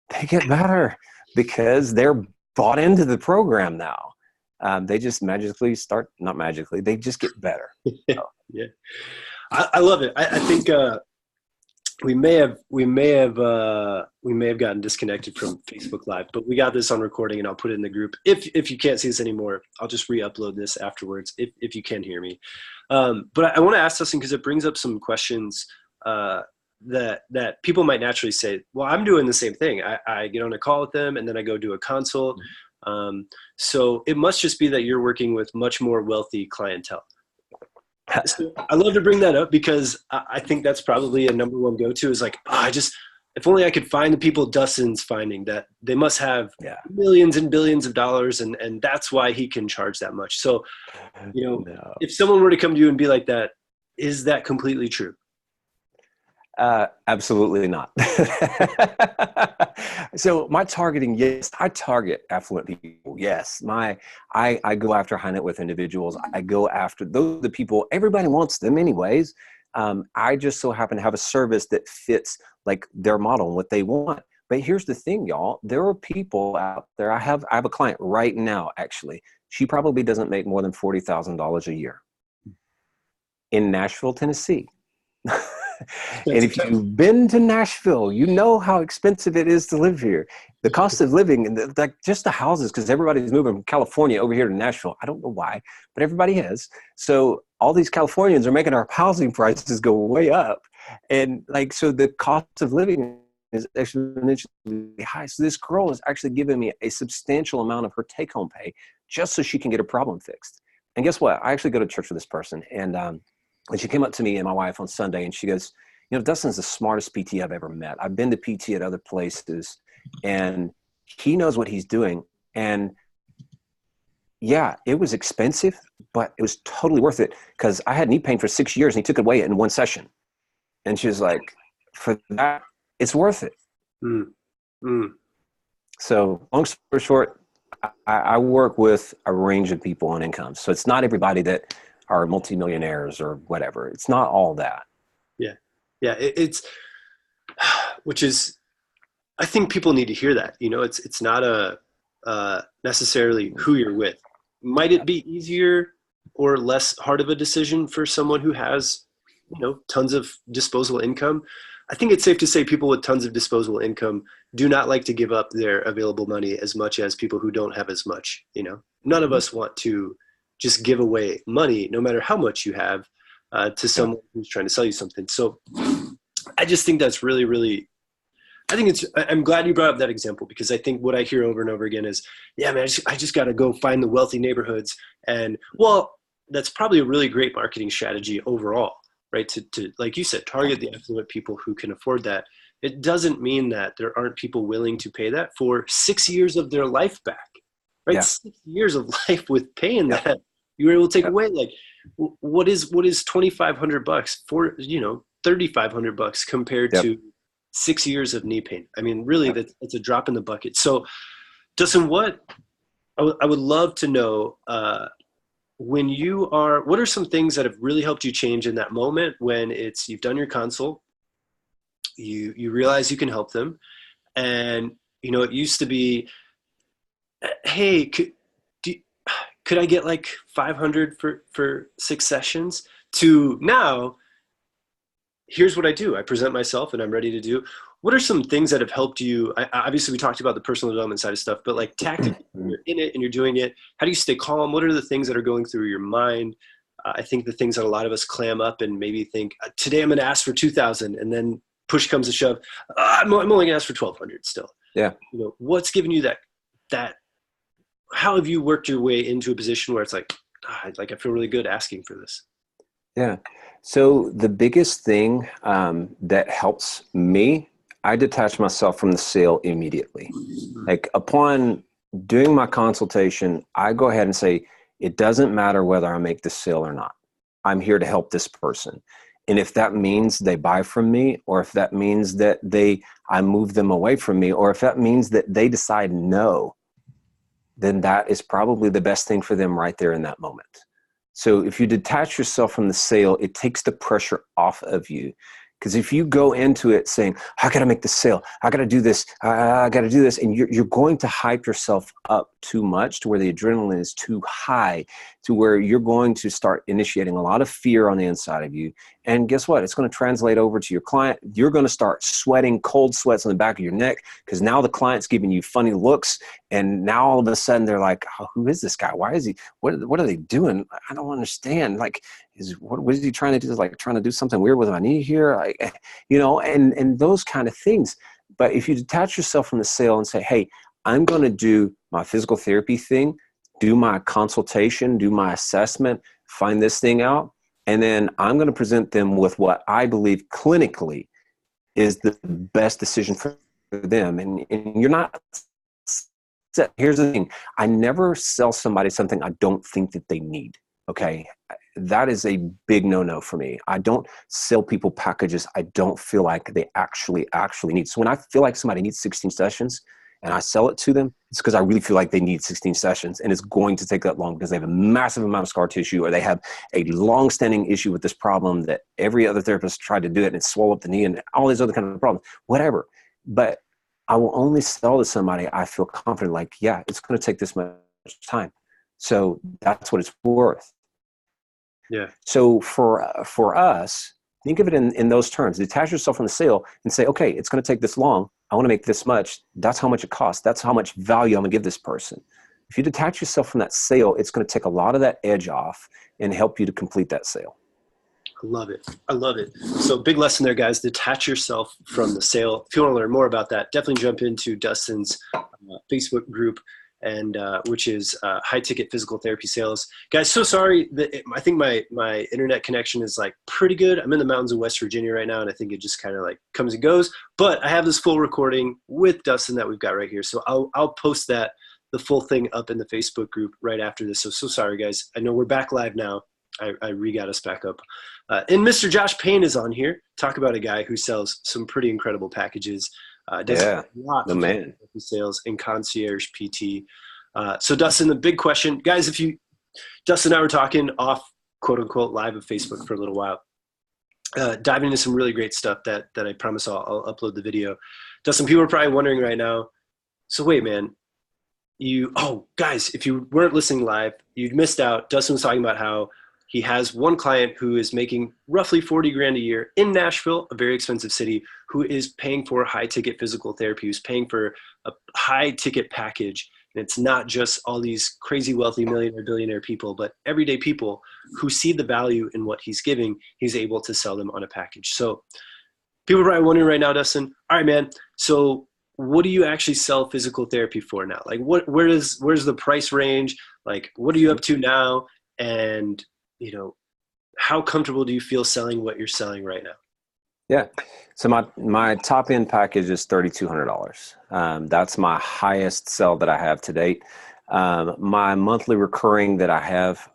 They get better because they're bought into the program now. They just magically start, not magically, they just get better. So. Yeah. I love it. I think we may have gotten disconnected from Facebook Live, but we got this on recording, and I'll put it in the group. If you can't see this anymore, I'll just re-upload this afterwards. If you can hear me, but I want to ask Dustin, because it brings up some questions that people might naturally say. Well, I'm doing the same thing. I get on a call with them, and then I go do a consult. So it must just be that you're working with much more wealthy clientele. So I love to bring that up, because I think that's probably a number one go-to is like, if only I could find the people Dustin's finding, that they must have millions and billions of dollars, and that's why he can charge that much. So, if someone were to come to you and be like that, is that completely true? Absolutely not. So my targeting, yes, I target affluent people. Yes. I go after high net worth individuals. I go after those the people, everybody wants them anyways. I just so happen to have a service that fits like their model and what they want. But here's the thing, y'all, there are people out there. I have a client right now, actually. She probably doesn't make more than $40,000 a year in Nashville, Tennessee. And if you've been to Nashville, you know how expensive it is to live here. The cost of living, and like just the houses, because everybody's moving from California over here to Nashville. I don't know why, but everybody has. So all these Californians are making our housing prices go way up. And like, so the cost of living is exponentially high. So this girl is actually giving me a substantial amount of her take-home pay just so she can get her problem fixed. And guess what? I actually go to church with this person. And she came up to me and my wife on Sunday and she goes, you know, Dustin's the smartest PT I've ever met. I've been to PT at other places and he knows what he's doing. And yeah, it was expensive, but it was totally worth it because I had knee pain for 6 years and he took it away in one session. And she was like, for that, it's worth it. Mm. Mm. So long story short, I work with a range of people on incomes. So it's not everybody that are multimillionaires or whatever. It's not all that. Yeah. Yeah. Which is, I think people need to hear that, you know, it's not necessarily who you're with. Might it be easier or less hard of a decision for someone who has, you know, tons of disposable income? I think it's safe to say people with tons of disposable income do not like to give up their available money as much as people who don't have as much, you know. None of us want to just give away money, no matter how much you have, to someone who's trying to sell you something. So I just think that's really, really, I'm glad you brought up that example because I think what I hear over and over again is, yeah, man, I just got to go find the wealthy neighborhoods. And well, that's probably a really great marketing strategy overall, right? To like you said, target the affluent people who can afford that. It doesn't mean that there aren't people willing to pay that for 6 years of their life back, right? Yeah. 6 years of life with paying that you were able to take away. Like, what is $2,500 for, you know, $3,500 compared to 6 years of knee pain? I mean, really, that's a drop in the bucket. So, Dustin, what I would love to know, what are some things that have really helped you change in that moment when you've done your consult, you realize you can help them, and you know it used to be, hey, could I get like 500 for 6 sessions, to now, here's what I do. I present myself and I'm ready to do. What are some things that have helped you? Obviously, we talked about the personal development side of stuff, but like tactically, when you're in it and you're doing it, how do you stay calm? What are the things that are going through your mind? I think the things that a lot of us clam up and maybe think, today I'm going to ask for 2,000, and then push comes to shove, I'm only going to ask for 1,200 still. Yeah. You know, what's given you that? How have you worked your way into a position where it's like I feel really good asking for this? Yeah. So the biggest thing that helps me, I detach myself from the sale immediately. Like upon doing my consultation, I go ahead and say, it doesn't matter whether I make this sale or not. I'm here to help this person. And if that means they buy from me, or if that means that I move them away from me, or if that means that they decide no, then that is probably the best thing for them right there in that moment. So if you detach yourself from the sale, it takes the pressure off of you. Because if you go into it saying, I got to make this sale, I got to do this, I got to do this, and you're going to hype yourself up too much to where the adrenaline is too high, to where you're going to start initiating a lot of fear on the inside of you. And guess what? It's going to translate over to your client. You're going to start sweating cold sweats on the back of your neck because now the client's giving you funny looks. And now all of a sudden they're like, oh, who is this guy? Why is he, what are they doing? I don't understand. Like, what is he trying to do? Like trying to do something weird with my knee here? Like, you know, and those kind of things. But if you detach yourself from the sale and say, hey, I'm going to do my physical therapy thing, do my consultation, do my assessment, find this thing out, and then I'm going to present them with what I believe clinically is the best decision for them. And you're not, here's the thing. I never sell somebody something I don't think that they need. Okay. That is a big no-no for me. I don't sell people packages I don't feel like they actually need. So when I feel like somebody needs 16 sessions and I sell it to them, it's because I really feel like they need 16 sessions, and it's going to take that long because they have a massive amount of scar tissue, or they have a long-standing issue with this problem that every other therapist tried to do it and it swelled up the knee and all these other kind of problems, whatever. But I will only sell to somebody I feel confident, like, yeah, it's going to take this much time. So that's what it's worth. Yeah. So for us, think of it in those terms. Detach yourself from the sale and say, okay, it's going to take this long. I want to make this much. That's how much it costs. That's how much value I'm going to give this person. If you detach yourself from that sale, it's going to take a lot of that edge off and help you to complete that sale. I love it. I love it. So big lesson there, guys. Detach yourself from the sale. If you want to learn more about that, definitely jump into Dustin's Facebook group, and which is high ticket physical therapy sales. Guys, so sorry that I think my internet connection is like pretty good. I'm in the mountains of West Virginia right now, and I think it just kind of like comes and goes. But I have this full recording with Dustin that we've got right here, so I'll post the full thing up in the Facebook group right after this. So sorry, guys. I know we're back live now. I re-got us back up. And Mr. Josh Payne is on here. Talk about a guy who sells some pretty incredible packages. Does a lot of sales and concierge PT. So Dustin, the big question, guys, Dustin and I were talking off, quote unquote, live of Facebook for a little while, diving into some really great stuff that I promise I'll upload the video. Dustin, people are probably wondering right now, so wait, man, guys, if you weren't listening live, you'd missed out. Dustin was talking about how he has one client who is making roughly 40 grand a year in Nashville, a very expensive city, who is paying for high ticket physical therapy, who's paying for a high ticket package. And it's not just all these crazy wealthy millionaire, billionaire people, but everyday people who see the value in what he's giving. He's able to sell them on a package. So people are probably wondering right now, Dustin, all right, man, so what do you actually sell physical therapy for now? Like where's the price range? Like, what are you up to now? And how comfortable do you feel selling what you're selling right now? Yeah. So my top end package is $3,200. That's my highest sell that I have to date. My monthly recurring that I have,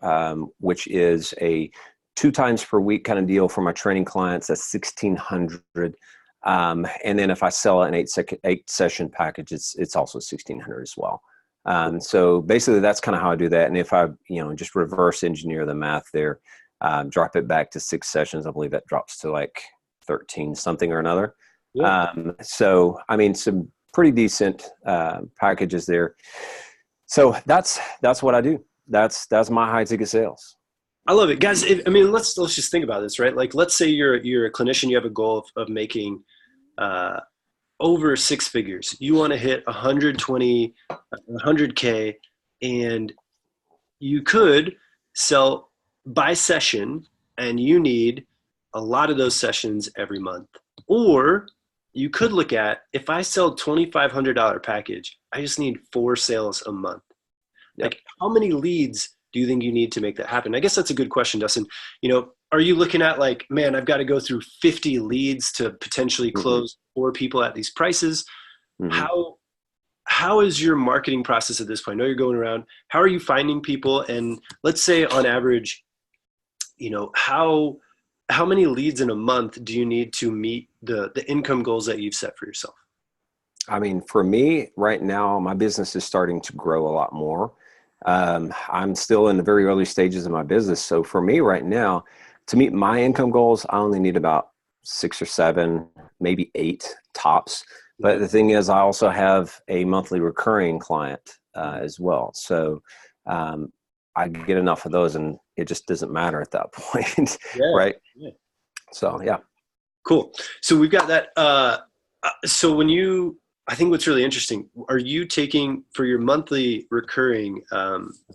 which is a 2 times per week kind of deal for my training clients, that's $1,600. And then if I sell an 8 session package, it's also $1,600 as well. So basically that's kind of how I do that. And if I, just reverse engineer the math there, drop it back to 6 sessions, I believe that drops to like 13 something or another. Yeah. So, I mean, some pretty decent, packages there. So that's what I do. That's my high ticket sales. I love it, guys. Let's just think about this, right? Like, let's say you're a clinician, you have a goal of making, over 6 figures. You want to hit 120, 100K, and you could sell by session, and you need a lot of those sessions every month. Or you could look at, if I sell $2,500 package, I just need 4 sales a month. Yep. Like, how many leads do you think you need to make that happen? I guess that's a good question, Dustin. Are you looking at like, man, I've got to go through 50 leads to potentially close 4 people at these prices? Mm-hmm. How is your marketing process at this point? I know you're going around. How are you finding people? And let's say on average, how many leads in a month do you need to meet the income goals that you've set for yourself? I mean, for me right now, my business is starting to grow a lot more. I'm still in the very early stages of my business. So for me right now, to meet my income goals, I only need about 6 or 7, maybe 8 tops. But the thing is, I also have a monthly recurring client as well. So I get enough of those, and it just doesn't matter at that point, right? Yeah. So, yeah. Cool. So we've got that. So I think what's really interesting, are you taking for your monthly recurring,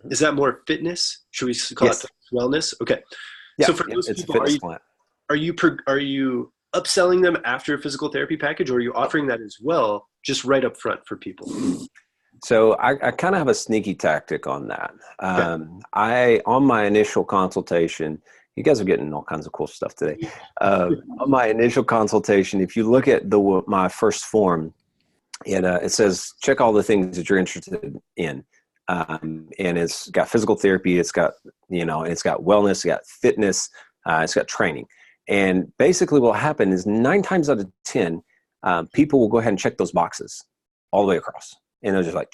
is that more fitness? Should we call it wellness? Okay. Yeah, so for those people, are you upselling them after a physical therapy package, or are you offering that as well, just right up front for people? So I kind of have a sneaky tactic on that. On my initial consultation, you guys are getting all kinds of cool stuff today. On my initial consultation, if you look at my first form, it says, check all the things that you're interested in. And it's got physical therapy. It's got, it's got wellness, it's got fitness, it's got training. And basically what will happen is 9 times out of 10, people will go ahead and check those boxes all the way across. And they're just like,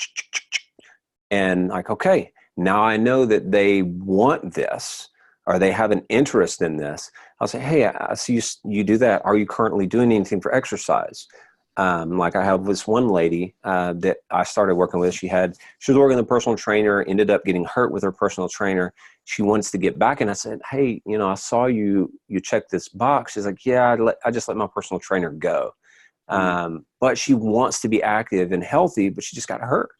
and like, okay, now I know that they want this, or they have an interest in this. I'll say, hey, I see you do that. Are you currently doing anything for exercise? Like I have this one lady that I started working with. She was working with a personal trainer, ended up getting hurt with her personal trainer. She wants to get back. And I said, hey, I saw you check this box. She's like, yeah, I just let my personal trainer go. But she wants to be active and healthy, but she just got hurt.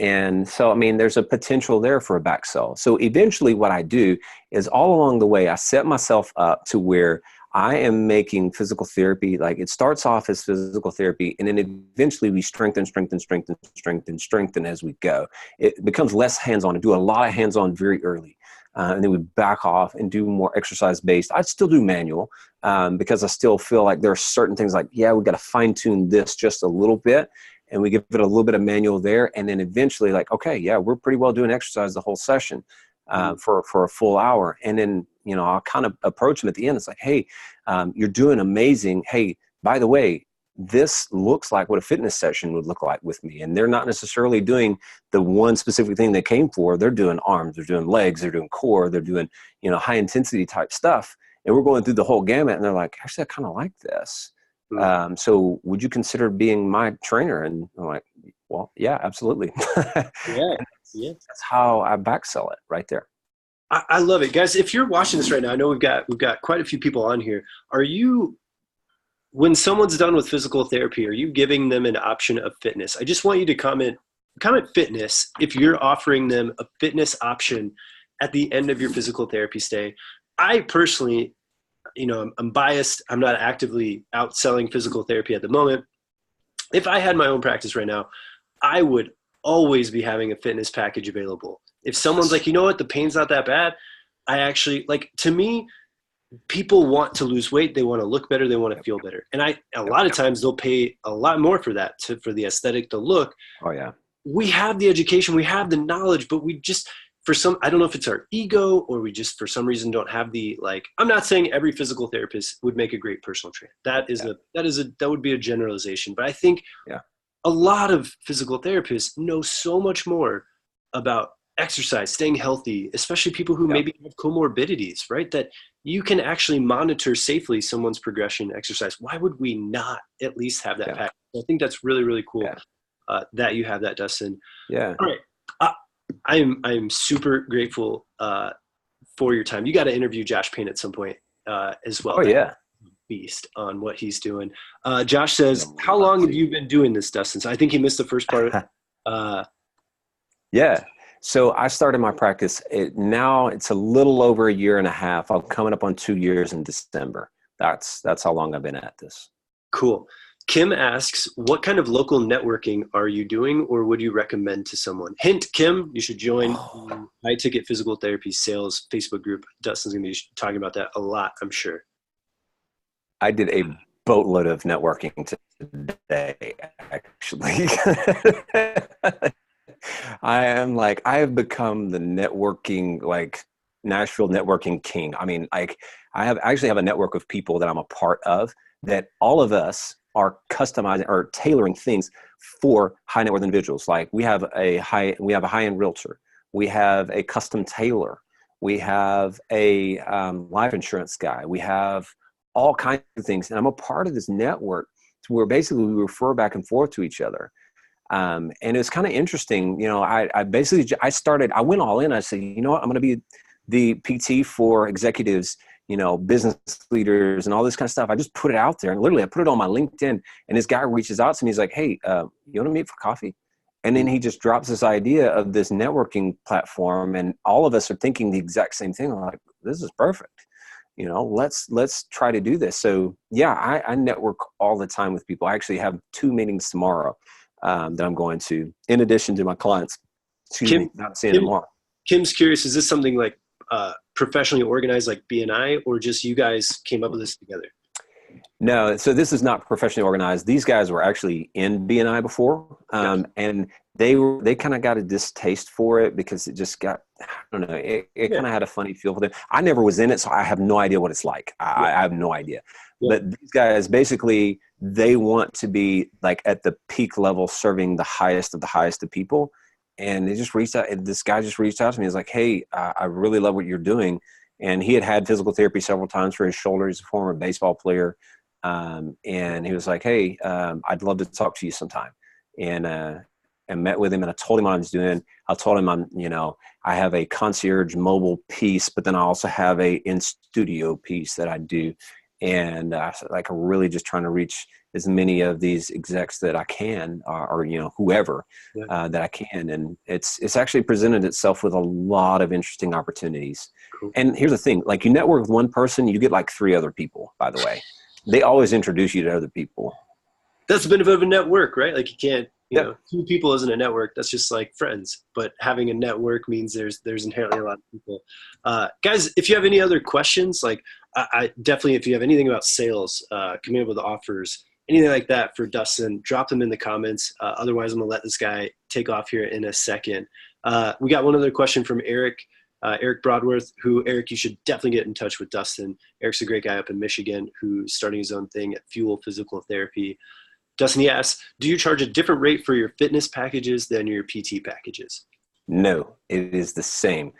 And so, I mean, there's a potential there for a back sell. So eventually what I do is all along the way, I set myself up to where I am making physical therapy. Like it starts off as physical therapy, and then eventually we strengthen as we go. It becomes less hands-on and do a lot of hands-on very early. And then we back off and do more exercise based. I still do manual because I still feel like there are certain things like, yeah, we got to fine tune this just a little bit. And we give it a little bit of manual there. And then eventually like, okay, yeah, we're pretty well doing exercise the whole session for a full hour. And then, you know, I'll kind of approach them at the end. It's like, hey, you're doing amazing. Hey, by the way, this looks like what a fitness session would look like with me. And they're not necessarily doing the one specific thing they came for. They're doing arms, they're doing legs, they're doing core, they're doing, you know, high intensity type stuff. And we're going through the whole gamut. And they're like, actually, I kind of like this. So would you consider being my trainer? And I'm like, well, yeah, absolutely. Yeah. That's how I back sell it right there. I love it, guys. If you're watching this right now, I know we've got quite a few people on here. Are you, when someone's done with physical therapy, are you giving them an option of fitness? I just want you to comment fitness if you're offering them a fitness option at the end of your physical therapy stay. I personally, you know, I'm biased. I'm not actively out selling physical therapy at the moment. If I had my own practice right now, I would always be having a fitness package available. If someone's like, you know what, the pain's not that bad. I actually, like, to me, people want to lose weight. They want to look better. They want to feel better. And a lot of times they'll pay a lot more for that, for the aesthetic, the look. Oh yeah. We have the education, we have the knowledge, but we just, I don't know if it's our ego or we just for some reason don't have the, like, I'm not saying every physical therapist would make a great personal trainer. That would be a generalization. But I think a lot of physical therapists know so much more about exercise, staying healthy, especially people who maybe have comorbidities, right? That you can actually monitor safely someone's progression exercise. Why would we not at least have that package? I think that's really, really cool that you have that, Dustin. Yeah. All right. I'm super grateful for your time. You got to interview Josh Payne at some point as well. Oh yeah. Beast on what he's doing. Josh says, how long have you been doing this, Dustin? So I think he missed the first part of it. Yeah. So I started my practice. Now it's a little over 1.5 years. I'm coming up on 2 years in December. That's how long I've been at this. Cool. Kim asks, what kind of local networking are you doing or would you recommend to someone? Hint, Kim, you should join High Ticket Physical Therapy Sales Facebook group. Dustin's going to be talking about that a lot, I'm sure. I did a boatload of networking today, actually. I have become the networking, like Nashville networking king. I mean, I actually have a network of people that I'm a part of that all of us are customizing or tailoring things for high net worth individuals. Like we have a high-end realtor. We have a custom tailor. We have a life insurance guy. We have all kinds of things. And I'm a part of this network where basically we refer back and forth to each other. And it's kind of interesting. You know, I went all in. I said, you know what, I'm going to be the PT for executives, you know, business leaders and all this kind of stuff. I just put it out there and literally I put it on my LinkedIn and this guy reaches out to me. He's like, hey, you want to meet for coffee? And then he just drops this idea of this networking platform. And all of us are thinking the exact same thing. I'm like, this is perfect. You know, let's try to do this. So yeah, I network all the time with people. I actually have 2 meetings tomorrow that I'm going to, in addition to my clients. Not seeing them tomorrow. Kim's curious, is this something like professionally organized like BNI or just you guys came up with this together? No, so this is not professionally organized. These guys were actually in BNI before, and they kind of got a distaste for it because it just got, I don't know, it kind of had a funny feel for them. I never was in it, so I have no idea what it's like. I have no idea. Yeah. But these guys, basically, they want to be like at the peak level, serving the highest of people. And they just reached out. This guy just reached out to me. He's like, hey, I really love what you're doing. And he had physical therapy several times for his shoulder. He's a former baseball player. And he was like, hey, I'd love to talk to you sometime. And met with him and I told him what I was doing. I told him I have a concierge mobile piece, but then I also have a in-studio piece that I do. And like I'm really just trying to reach as many of these execs that I can, or whoever that I can. And it's actually presented itself with a lot of interesting opportunities. Cool. And here's the thing, like you network with one person, you get like 3 other people, by the way. They always introduce you to other people. That's the benefit of a network, right? Like you can't, you know, 2 people isn't a network. That's just like friends. But having a network means there's inherently a lot of people. Guys, if you have any other questions, like I definitely, if you have anything about sales, coming up with offers, anything like that for Dustin, drop them in the comments. Otherwise, I'm gonna let this guy take off here in a second. We got one other question from Eric. Eric Broadworth, who, Eric, you should definitely get in touch with Dustin. Eric's a great guy up in Michigan who's starting his own thing at Fuel Physical Therapy. Dustin, he asks, do you charge a different rate for your fitness packages than your PT packages? No, it is the same,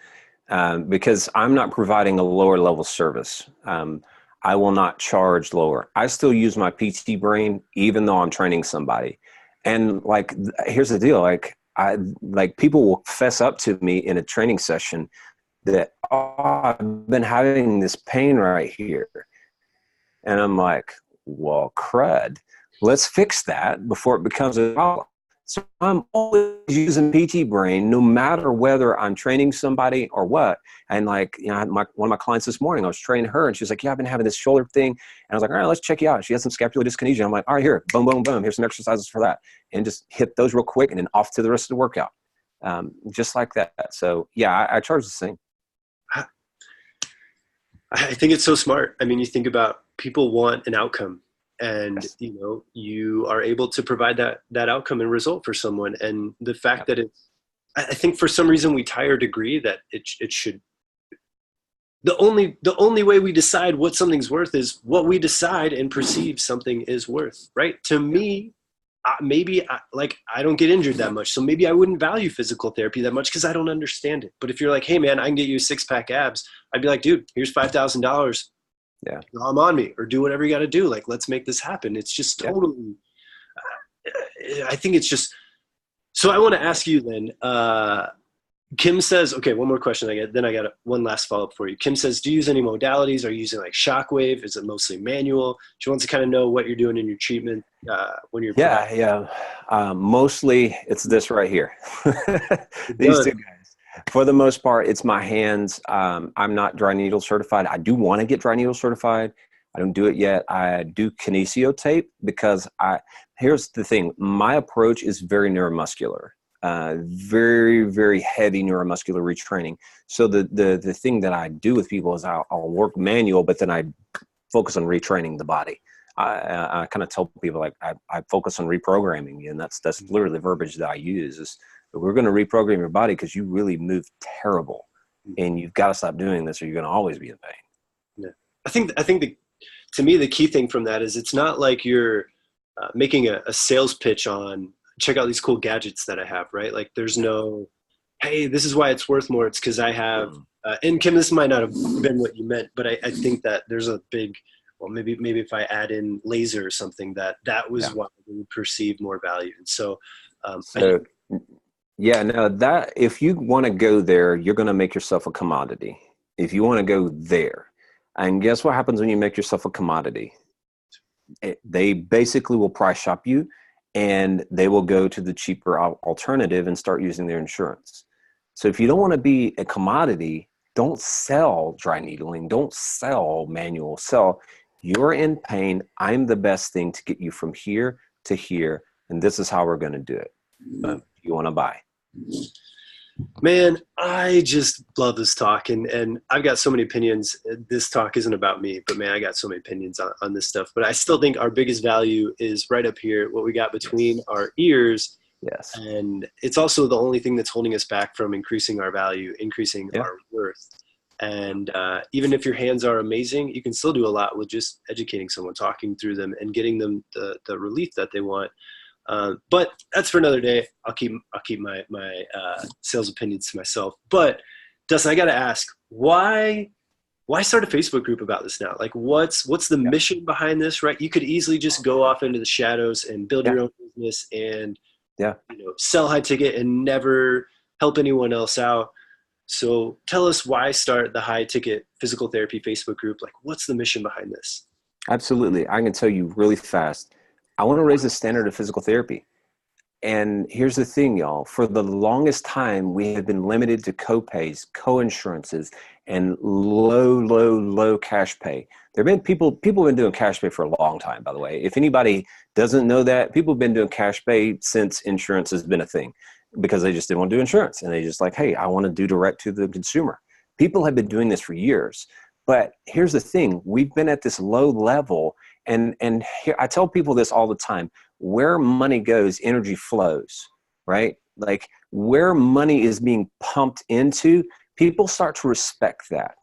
because I'm not providing a lower level service. I will not charge lower. I still use my PT brain, even though I'm training somebody. And like, here's the deal. Like people will fess up to me in a training session that, oh, I've been having this pain right here. And I'm like, well, crud. Let's fix that before it becomes a problem. So I'm always using PT brain, no matter whether I'm training somebody or what. And like, you know, one of my clients this morning, I was training her and she's like, yeah, I've been having this shoulder thing. And I was like, all right, let's check you out. She has some scapular dyskinesia. I'm like, all right, here, boom, boom, boom. Here's some exercises for that. And just hit those real quick and then off to the rest of the workout. Just like that. So yeah, I charge the same. I think it's so smart. I mean, you think about people want an outcome. And, you know, you are able to provide that outcome and result for someone. And the fact that I think for some reason we tie our degree that it should, the only way we decide what something's worth is what we decide and perceive something is worth, right? To me, maybe I don't get injured that much. So maybe I wouldn't value physical therapy that much because I don't understand it. But if you're like, hey man, I can get you a 6-pack abs, I'd be like, dude, here's $5,000. Yeah, draw them on me or do whatever you got to do. Like, let's make this happen. It's just totally, I think it's just, so I want to ask you then, Kim says, okay, one more question I got one last follow-up for you. Kim says, do you use any modalities? Are you using like shockwave? Is it mostly manual? She wants to kind of know what you're doing in your treatment when you're mostly it's this right here. These 2 guys. For the most part, it's my hands. I'm not dry needle certified. I do want to get dry needle certified. I don't do it yet. I do kinesio tape because here's the thing. My approach is very neuromuscular, very, very heavy neuromuscular retraining. So the thing that I do with people is I'll work manual, but then I focus on retraining the body. I kind of tell people like I focus on reprogramming, and that's literally the verbiage that I use is, we're going to reprogram your body because you really move terrible and you've got to stop doing this or you're going to always be in pain. Yeah. I think to me, the key thing from that is it's not like you're making a sales pitch on check out these cool gadgets that I have, right? Like there's no, hey, this is why it's worth more. It's because I have, and Kim, this might not have been what you meant, but I think that there's a big, well, maybe if I add in laser or something that was why we would perceive more value. And so, yeah, no, that if you want to go there, you're going to make yourself a commodity. If you want to go there, and guess what happens when you make yourself a commodity? They basically will price shop you and they will go to the cheaper alternative and start using their insurance. So if you don't want to be a commodity, don't sell dry needling, don't sell manual, sell you're in pain. I'm the best thing to get you from here to here. And this is how we're going to do it. You want to buy. Man, I just love this talk, and I've got so many opinions. This talk isn't about me, but man, I got so many opinions on this stuff. But I still think our biggest value is right up here, what we got between our ears. Yes. And it's also the only thing that's holding us back from increasing our value, increasing our worth. And even if your hands are amazing, you can still do a lot with just educating someone, talking through them, and getting them the relief that they want. But that's for another day. I'll keep my sales opinions to myself. But Dustin, I got to ask, why start a Facebook group about this now? Like, what's the mission behind this? Right? You could easily just go off into the shadows and build your own business and sell high ticket and never help anyone else out. So tell us why start the high ticket physical therapy Facebook group. Like, what's the mission behind this? Absolutely. I can tell you really fast. I want to raise the standard of physical therapy. And here's the thing, y'all. For the longest time, we have been limited to co-pays, co-insurances, and low cash pay. There have been people have been doing cash pay for a long time, by the way. If anybody doesn't know that, people have been doing cash pay since insurance has been a thing because they just didn't want to do insurance. And they just like, hey, I want to do direct to the consumer. People have been doing this for years. But here's the thing. We've been at this low level. And here, I tell people this all the time. Where money goes, energy flows, right? Like where money is being pumped into, people start to respect that.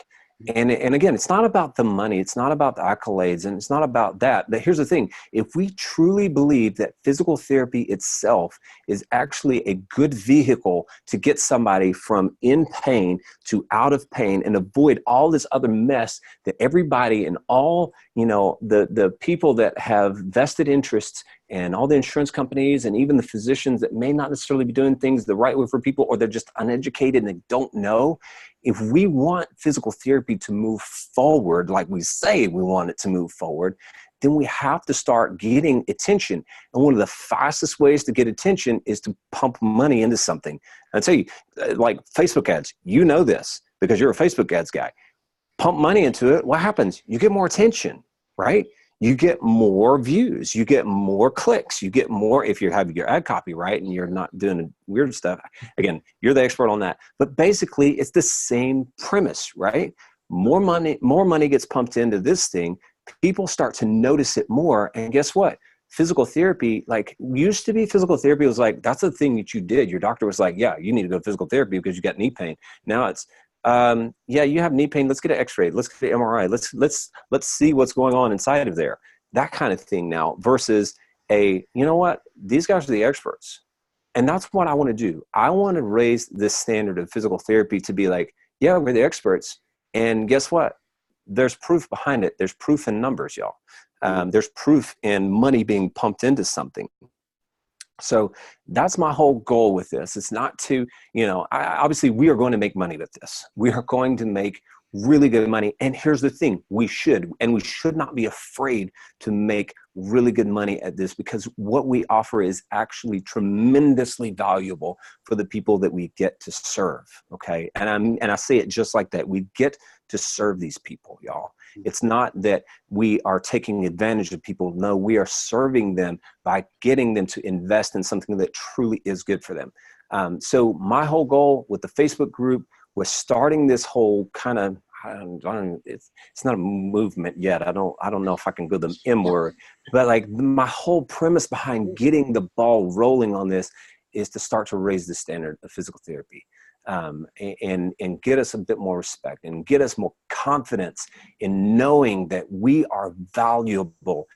And again, it's not about the money. It's not about the accolades, and it's not about that. But here's the thing. If we truly believe that physical therapy itself is actually a good vehicle to get somebody from in pain to out of pain and avoid all this other mess that everybody and all, the people that have vested interests and all the insurance companies and even the physicians that may not necessarily be doing things the right way for people, or they're just uneducated and they don't know. If we want physical therapy to move forward, like we say we want it to move forward, then we have to start getting attention. And one of the fastest ways to get attention is to pump money into something. I'll tell you, like Facebook ads, you know this because you're a Facebook ads guy. Pump money into it, what happens? You get more attention, right? You get more views, you get more clicks, you get more if you have your ad copy right and you're not doing weird stuff. Again, you're the expert on that. But basically, it's the same premise, right? More money gets pumped into this thing. People start to notice it more. And guess what? Physical therapy, like used to be physical therapy was like, that's the thing that you did. Your doctor was like, yeah, you need to go to physical therapy because you got knee pain. Now it's, yeah, you have knee pain. Let's get an x-ray. Let's get an MRI. Let's see what's going on inside of there. That kind of thing now versus you know what? These guys are the experts. And that's what I want to do. I want to raise this standard of physical therapy to be like, yeah, we're the experts. And guess what? There's proof behind it. There's proof in numbers, y'all. There's proof in money being pumped into something. So that's my whole goal with this. It's not to, obviously we are going to make money with this. We are going to make really good money. And here's the thing, we should not be afraid to make really good money at this because what we offer is actually tremendously valuable for the people that we get to serve. Okay. And I say it just like that. We get to serve these people, y'all. It's not that we are taking advantage of people. No, we are serving them by getting them to invest in something that truly is good for them. So my whole goal with the Facebook group was starting this whole kind of, it's not a movement yet. I don't know if I can go the M word, but like my whole premise behind getting the ball rolling on this is to start to raise the standard of physical therapy. And get us a bit more respect and get us more confidence in knowing that we are valuable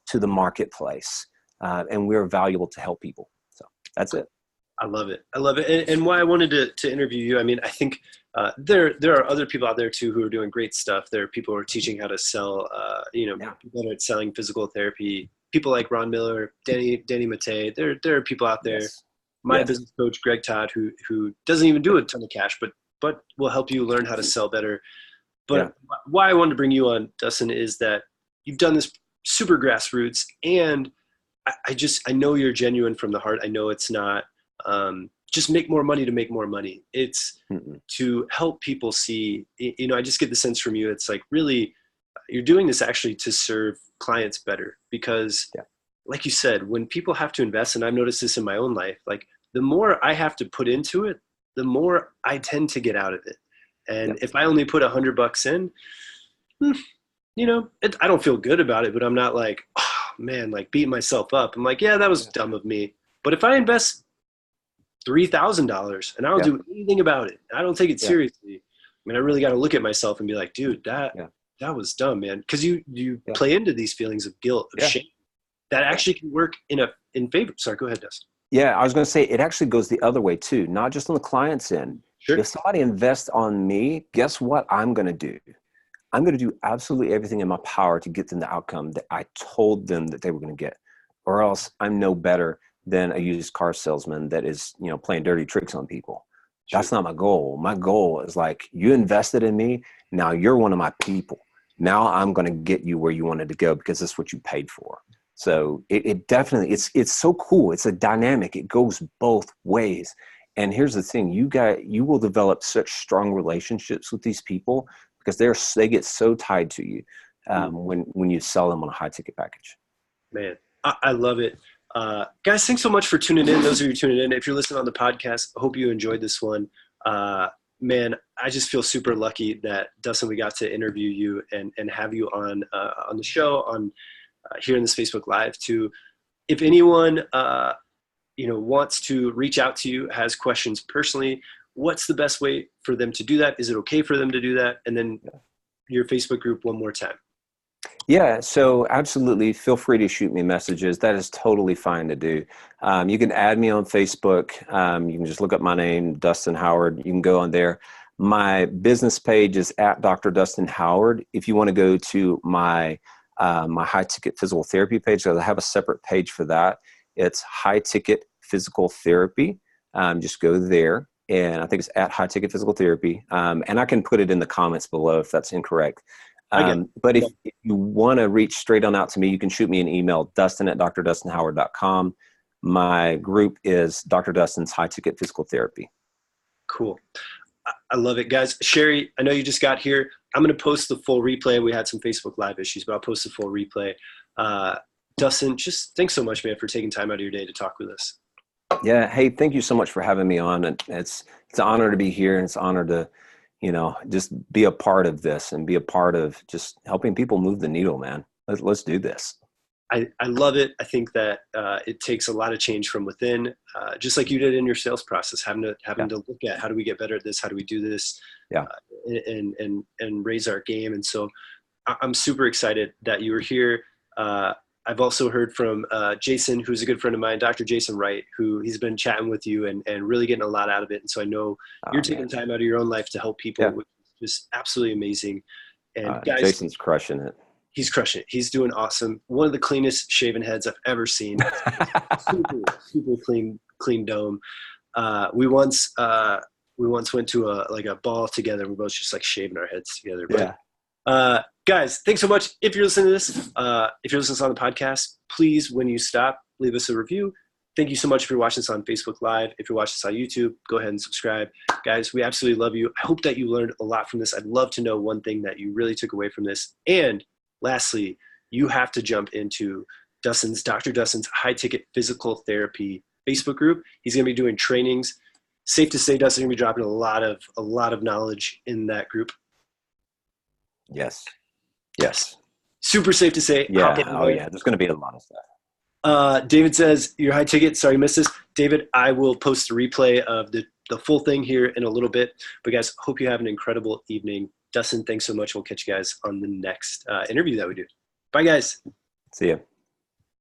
to the marketplace and we're valuable to help people. So that's it. I love it. I love it. And why I wanted to interview you, I mean, I think there are other people out there too who are doing great stuff. There are people who are teaching how to sell, people that are selling physical therapy, people like Ron Miller, Danny Mattei. There are people out there. Yes. My business coach, Greg Todd, who doesn't even do a ton of cash, but will help you learn how to sell better. But why I wanted to bring you on, Dustin, is that you've done this super grassroots, and I know you're genuine from the heart. I know it's not just make more money to make more money. It's to help people see, I just get the sense from you. It's like really, you're doing this actually to serve clients better because like you said, when people have to invest, and I've noticed this in my own life, like the more I have to put into it, the more I tend to get out of it. And if I only put $100 in, I don't feel good about it, but I'm not like, oh man, like beating myself up. I'm like, yeah, that was dumb of me. But if I invest $3,000 and I don't do anything about it, I don't take it seriously. I mean, I really got to look at myself and be like, dude, that was dumb, man. Cause you play into these feelings of guilt, of shame that actually can work in favor. Sorry, go ahead, Dustin. Yeah, I was going to say it actually goes the other way too, not just on the client's end. Sure. If somebody invests on me, guess what I'm going to do? I'm going to do absolutely everything in my power to get them the outcome that I told them that they were going to get, or else I'm no better than a used car salesman that is, playing dirty tricks on people. Sure. That's not my goal. My goal is like, you invested in me. Now you're one of my people. Now I'm going to get you where you wanted to go because that's what you paid for. So it definitely, it's so cool. It's a dynamic. It goes both ways. And here's the thing, you will develop such strong relationships with these people because they get so tied to you when you sell them on a high ticket package. Man, I love it. Guys, thanks so much for tuning in. Those of you tuning in, if you're listening on the podcast, I hope you enjoyed this one. Man, I just feel super lucky that, Dustin, we got to interview you and have you on the show, on here in this Facebook Live too. If anyone wants to reach out to you, has questions personally, what's the best way for them to do that? Is it okay for them to do that? And then your Facebook group one more time. Yeah, so absolutely. Feel free to shoot me messages. That is totally fine to do. You can add me on Facebook. You can just look up my name, Dustin Howard. You can go on there. My business page is at Dr. Dustin Howard. If you want to go to my high ticket physical therapy page, I have a separate page for that. It's high ticket physical therapy. Just go there. And I think it's at high ticket physical therapy. And I can put it in the comments below if that's incorrect. But if you want to reach straight on out to me, you can shoot me an email, dustin@drdustinhoward.com. My group is Dr. Dustin's High Ticket Physical Therapy. Cool. I love it. Guys, Sherry, I know you just got here. I'm going to post the full replay. We had some Facebook Live issues, but I'll post the full replay. Dustin, just thanks so much, man, for taking time out of your day to talk with us. Yeah. Hey, thank you so much for having me on. And it's an honor to be here, and it's an honor to just be a part of this and be a part of just helping people move the needle, man. Let's do this. I love it. I think that it takes a lot of change from within, just like you did in your sales process, having to look at how do we get better at this? How do we do this? And raise our game. And so I'm super excited that you were here. I've also heard from Jason, who's a good friend of mine, Dr. Jason Wright, who he's been chatting with you and really getting a lot out of it. And so I know you're taking time out of your own life to help people, which is just absolutely amazing. And guys, Jason's crushing it. He's crushing it. He's doing awesome. One of the cleanest shaven heads I've ever seen. super clean dome. We once went to a ball together. We both just like shaving our heads together. But, guys, thanks so much. If you're listening to this, if you're listening to this on the podcast, please, when you stop, leave us a review. Thank you so much if you're watching this on Facebook Live. If you're watching this on YouTube, go ahead and subscribe. Guys, we absolutely love you. I hope that you learned a lot from this. I'd love to know one thing that you really took away from this. And lastly, you have to jump into Dr. Dustin's High Ticket Physical Therapy Facebook group. He's going to be doing trainings. Safe to say, Dustin's going to be dropping a lot of knowledge in that group. Yes. Super safe to say. Yeah. Oh, yeah. There's going to be a lot of stuff. David says, your high ticket. Sorry, you missed this. David, I will post the replay of the full thing here in a little bit. But guys, hope you have an incredible evening. Dustin, thanks so much. We'll catch you guys on the next interview that we do. Bye, guys. See ya.